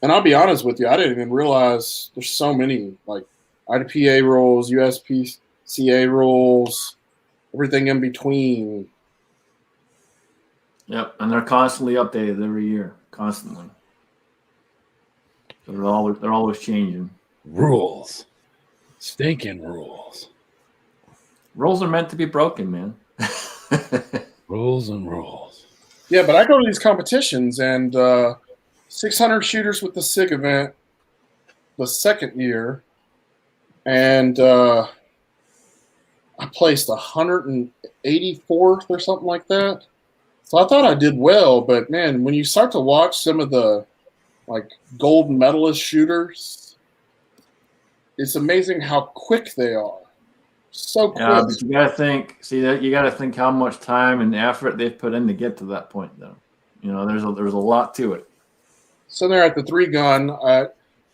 And I'll be honest with you, I didn't even realize there's so many, like IDPA rules, USPCA rules, everything in between. Yep, and they're constantly updated every year, constantly. So they're always changing. Rules, stinking rules. Rules are meant to be broken, man. Rules and rules. Yeah, but I go to these competitions and 600 shooters with the SIG event the second year, and I placed 184th or something like that. So I thought I did well, but man, when you start to watch some of the like gold medalist shooters, it's amazing how quick they are. So quick. Yeah, but you gotta think. See that you gotta think how much time and effort they've put in to get to that point, though. You know, there's a lot to it. So they're at the 3-gun. I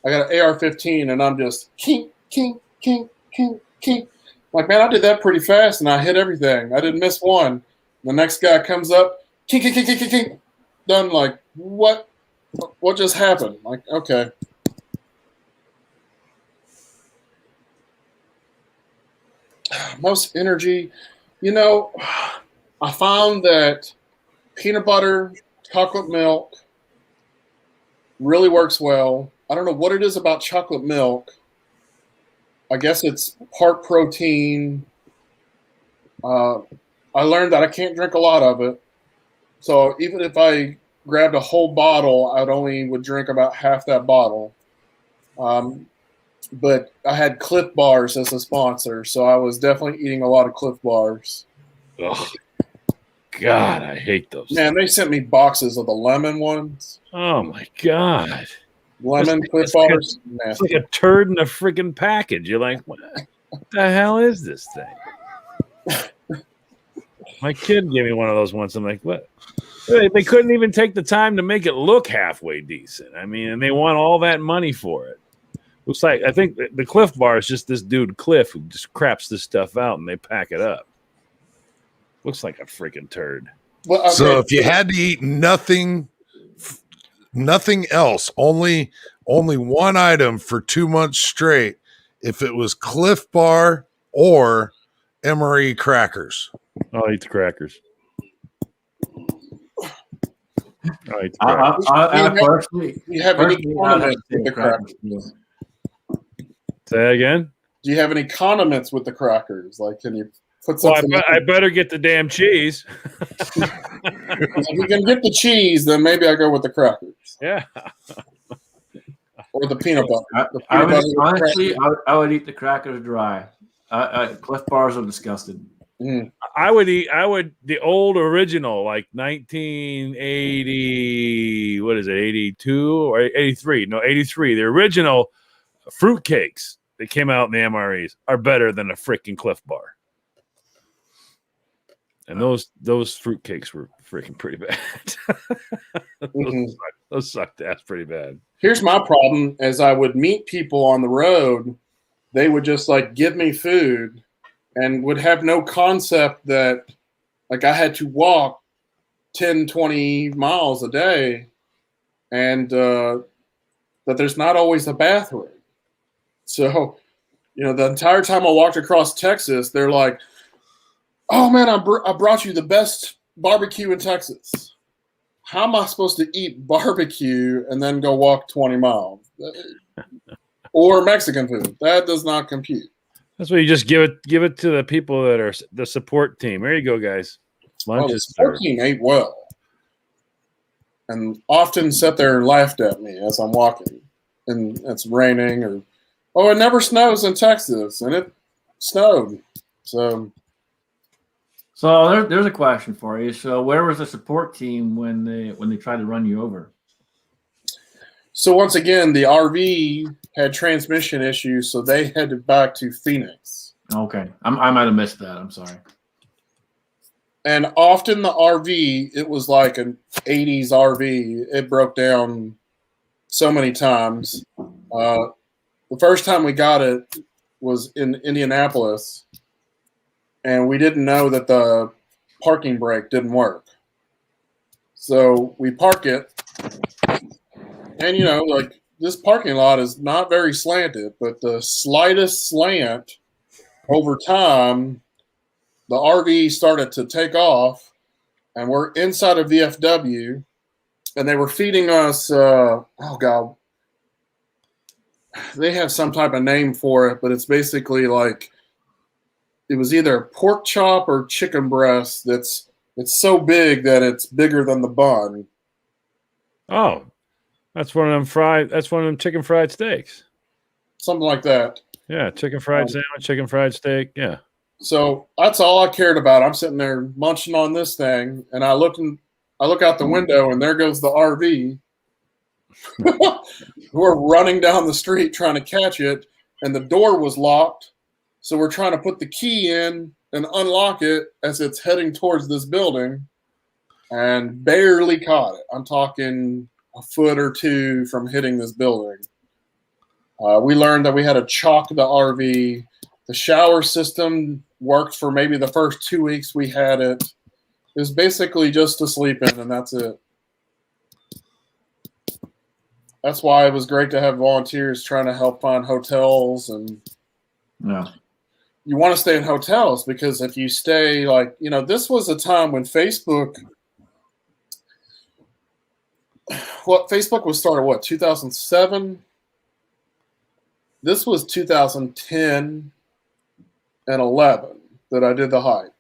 got an AR-15, and I'm just kink, kink, kink, kink, kink. Like, man, I did that pretty fast, and I hit everything. I didn't miss one. The next guy comes up, kink, kink, kink, kink, kink. Done. Like, what? What just happened? Like, okay. Most energy, you know, I found that peanut butter, chocolate milk really works well. I don't know what it is about chocolate milk. I guess it's part protein. I learned that I can't drink a lot of it. So even if I grabbed a whole bottle, would drink about half that bottle. But I had Cliff Bars as a sponsor, so I was definitely eating a lot of Cliff Bars. Oh, God, I hate those. Man, they sent me boxes of the lemon ones. Oh, my God. Lemon Cliff Bars. It's like a turd in a freaking package. You're like, what the hell is this thing? My kid gave me one of those once. I'm like, what? They couldn't even take the time to make it look halfway decent. I mean, and they want all that money for it. Looks like, I think the Cliff Bar is just this dude, Cliff, who just craps this stuff out and they pack it up. Looks like a freaking turd. Well, okay. So if you had to eat nothing else, only one item for 2 months straight, if it was Cliff Bar or MRE crackers. I'll eat the crackers. Do you have any condiments with the crackers? Say that again? Do you have any condiments with the crackers? Like, can you put something? Well, I better get the damn cheese. If you can get the cheese, then maybe I go with the crackers. Yeah. Or the peanut butter. I would eat the crackers dry. Cliff Bars are disgusting. Mm. I would the old original, like 1980, what is it, 82 or 83? No, 83. The original fruitcakes that came out in the MREs are better than a freaking Cliff Bar. And those fruitcakes were freaking pretty bad. Those sucked ass pretty bad. Here's my problem: as I would meet people on the road, they would just like give me food, and would have no concept that like I had to walk 10, 20 miles a day, and that there's not always a bathroom. So, the entire time I walked across Texas, they're like, "Oh man, I brought you the best barbecue in Texas. How am I supposed to eat barbecue and then go walk 20 miles? Or Mexican food? That does not compute." That's why you just give it to the people that are the support team. There you go, guys. Lunch The is support served. team ate well, and often sat there and laughed at me as I'm walking, and it's raining, or it never snows in Texas, and it snowed. So there's a question for you. So where was the support team when they tried to run you over? So once again, the RV had transmission issues, so they headed back to Phoenix. Okay, I might have missed that. I'm sorry. And often the RV, it was like an 80s RV. It broke down so many times. The first time we got it was in Indianapolis, and we didn't know that the parking brake didn't work. So we park it, and like this parking lot is not very slanted, but the slightest slant over time, the RV started to take off, and we're inside of VFW, and they were feeding us, they have some type of name for it, but it's basically like, it was either pork chop or chicken breast it's so big that it's bigger than the bun. Oh, that's one of them chicken fried steaks. Something like that. Yeah, chicken fried sandwich, chicken fried steak. Yeah. So that's all I cared about. I'm sitting there munching on this thing, and I look out the window, and there goes the RV. We're running down the street trying to catch it, and the door was locked. So we're trying to put the key in and unlock it as it's heading towards this building, and barely caught it. I'm talking a foot or two from hitting this building. We learned that we had to chalk the RV. The shower system worked for maybe the first 2 weeks we had it. It was basically just to sleep in, and that's it. That's why it was great to have volunteers trying to help find hotels. And you want to stay in hotels, because if you stay this was a time when Facebook was started, 2007? This was 2010 and 11 that I did the hike.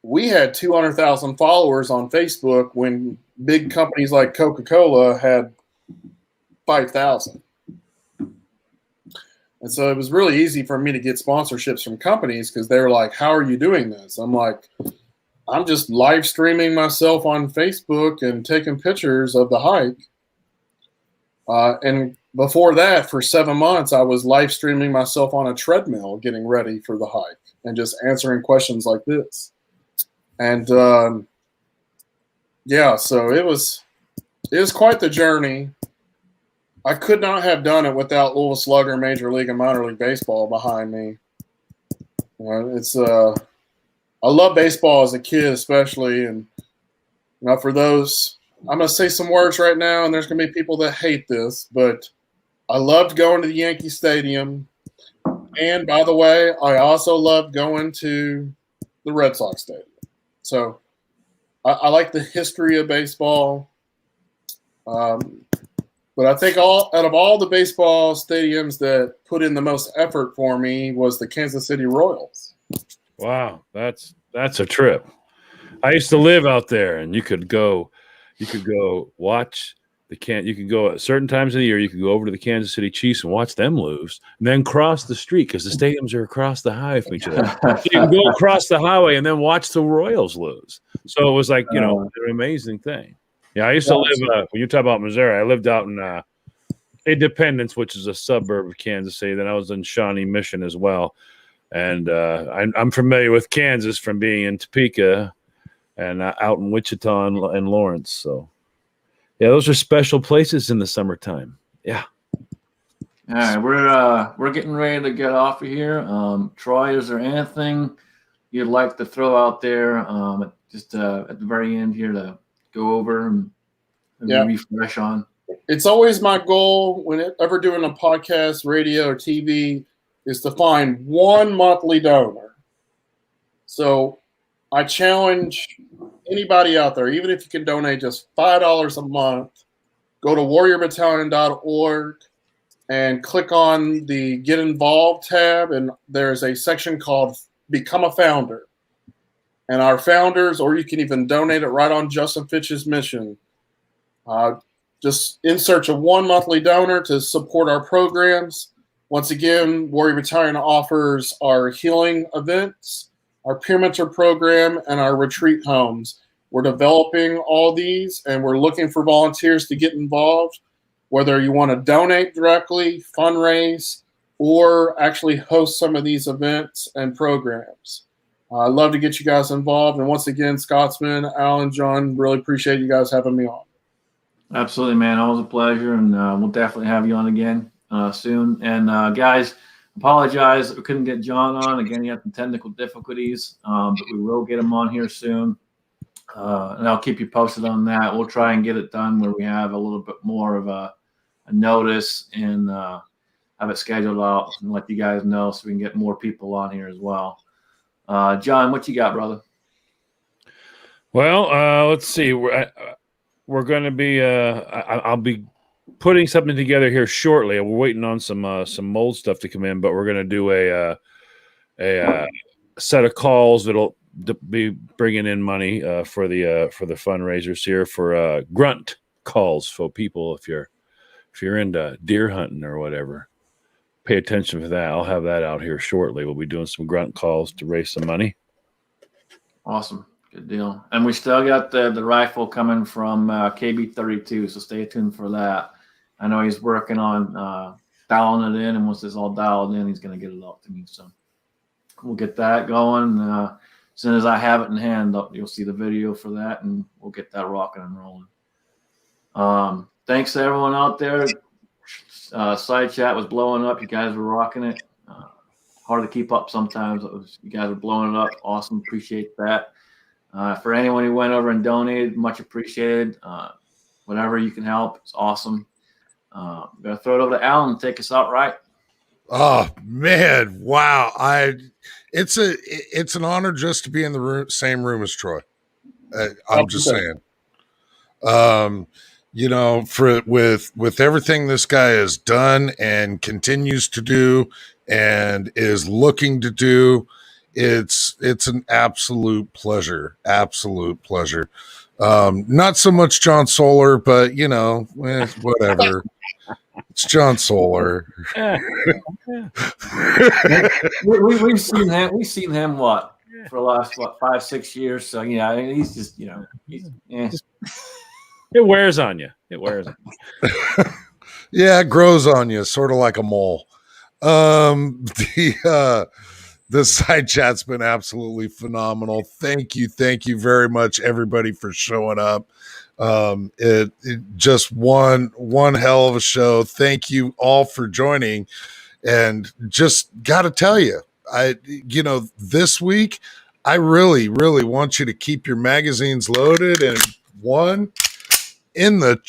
We had 200,000 followers on Facebook when big companies like Coca-Cola had 5,000. And so it was really easy for me to get sponsorships from companies, because they were like, "How are you doing this?" I'm like, "I'm just live streaming myself on Facebook and taking pictures of the hike." And before that, for 7 months, I was live streaming myself on a treadmill getting ready for the hike and just answering questions like this. And so it was quite the journey. I could not have done it without Louisville Slugger, Major League and Minor League Baseball behind me. I love baseball as a kid, especially, and for those, I'm going to say some words right now, and there's going to be people that hate this, but I loved going to the Yankee Stadium. And by the way, I also loved going to the Red Sox Stadium. So I like the history of baseball. But I think out of all the baseball stadiums that put in the most effort for me was the Kansas City Royals. Wow, that's a trip. I used to live out there, and you could go watch you could go at certain times of the year. You could go over to the Kansas City Chiefs and watch them lose, and then cross the street, because the stadiums are across the highway from each other. So you can go across the highway and then watch the Royals lose. So it was like an amazing thing. Yeah, I used to live. When you talk about Missouri, I lived out in Independence, which is a suburb of Kansas City. Then I was in Shawnee Mission as well. And I'm familiar with Kansas from being in Topeka and out in Wichita and Lawrence. So, yeah, those are special places in the summertime. Yeah. All right, we're getting ready to get off of here. Troy, is there anything you'd like to throw out there just at the very end here to go over and refresh on? It's always my goal whenever doing a podcast, radio, or TV is to find one monthly donor. So I challenge anybody out there, even if you can donate just $5 a month, go to warriorbattalion.org and click on the Get Involved tab, and there's a section called Become a Founder. And our founders, or you can even donate it right on Justin Fitch's mission. Just in search of one monthly donor to support our programs. Once again, Warrior Battalion offers our healing events, our peer mentor program, and our retreat homes. We're developing all these, and we're looking for volunteers to get involved, whether you want to donate directly, fundraise, or actually host some of these events and programs. I'd love to get you guys involved. And once again, Scotsman, Alan, John, really appreciate you guys having me on. Absolutely, man. Always a pleasure, and we'll definitely have you on again soon. And guys, apologize that we couldn't get John on. Again, he had some technical difficulties, but we will get him on here soon. And I'll keep you posted on that. We'll try and get it done where we have a little bit more of a notice and have it scheduled out and let you guys know so we can get more people on here as well. John, what you got, brother? Well, let's see. We're going to be. I'll be putting something together here shortly. We're waiting on some mold stuff to come in, but we're going to do a set of calls that'll be bringing in money for the fundraisers here for grunt calls for people. If you're into deer hunting or whatever, pay attention to that. I'll have that out here shortly. We'll be doing some grunt calls to raise some money. Awesome. Good deal. And we still got the rifle coming from KB32, so stay tuned for that. I know he's working on dialing it in, and once it's all dialed in, he's going to get it out to me. So we'll get that going. As soon as I have it in hand, you'll see the video for that, and we'll get that rocking and rolling. Thanks to everyone out there. Side chat was blowing up. You guys were rocking it. Hard to keep up sometimes. You guys are blowing it up. Awesome. Appreciate that. For anyone who went over and donated, much appreciated. Whatever you can help, it's awesome. I'm going to throw it over to Alan and take us out right. Oh, man. Wow. It's an honor just to be in the same room as Troy. I'm just saying. With everything this guy has done and continues to do and is looking to do, it's an absolute pleasure. Absolute pleasure. Not so much John Solar, but whatever. It's John Solar. We've seen him. We've seen him for the last 5-6 years. So he's just It wears on you. Yeah, it grows on you, sort of like a mole. The side chat's been absolutely phenomenal. Thank you very much, everybody, for showing up. It just one hell of a show. Thank you all for joining, and just got to tell you, this week, I really, really want you to keep your magazines loaded and one in the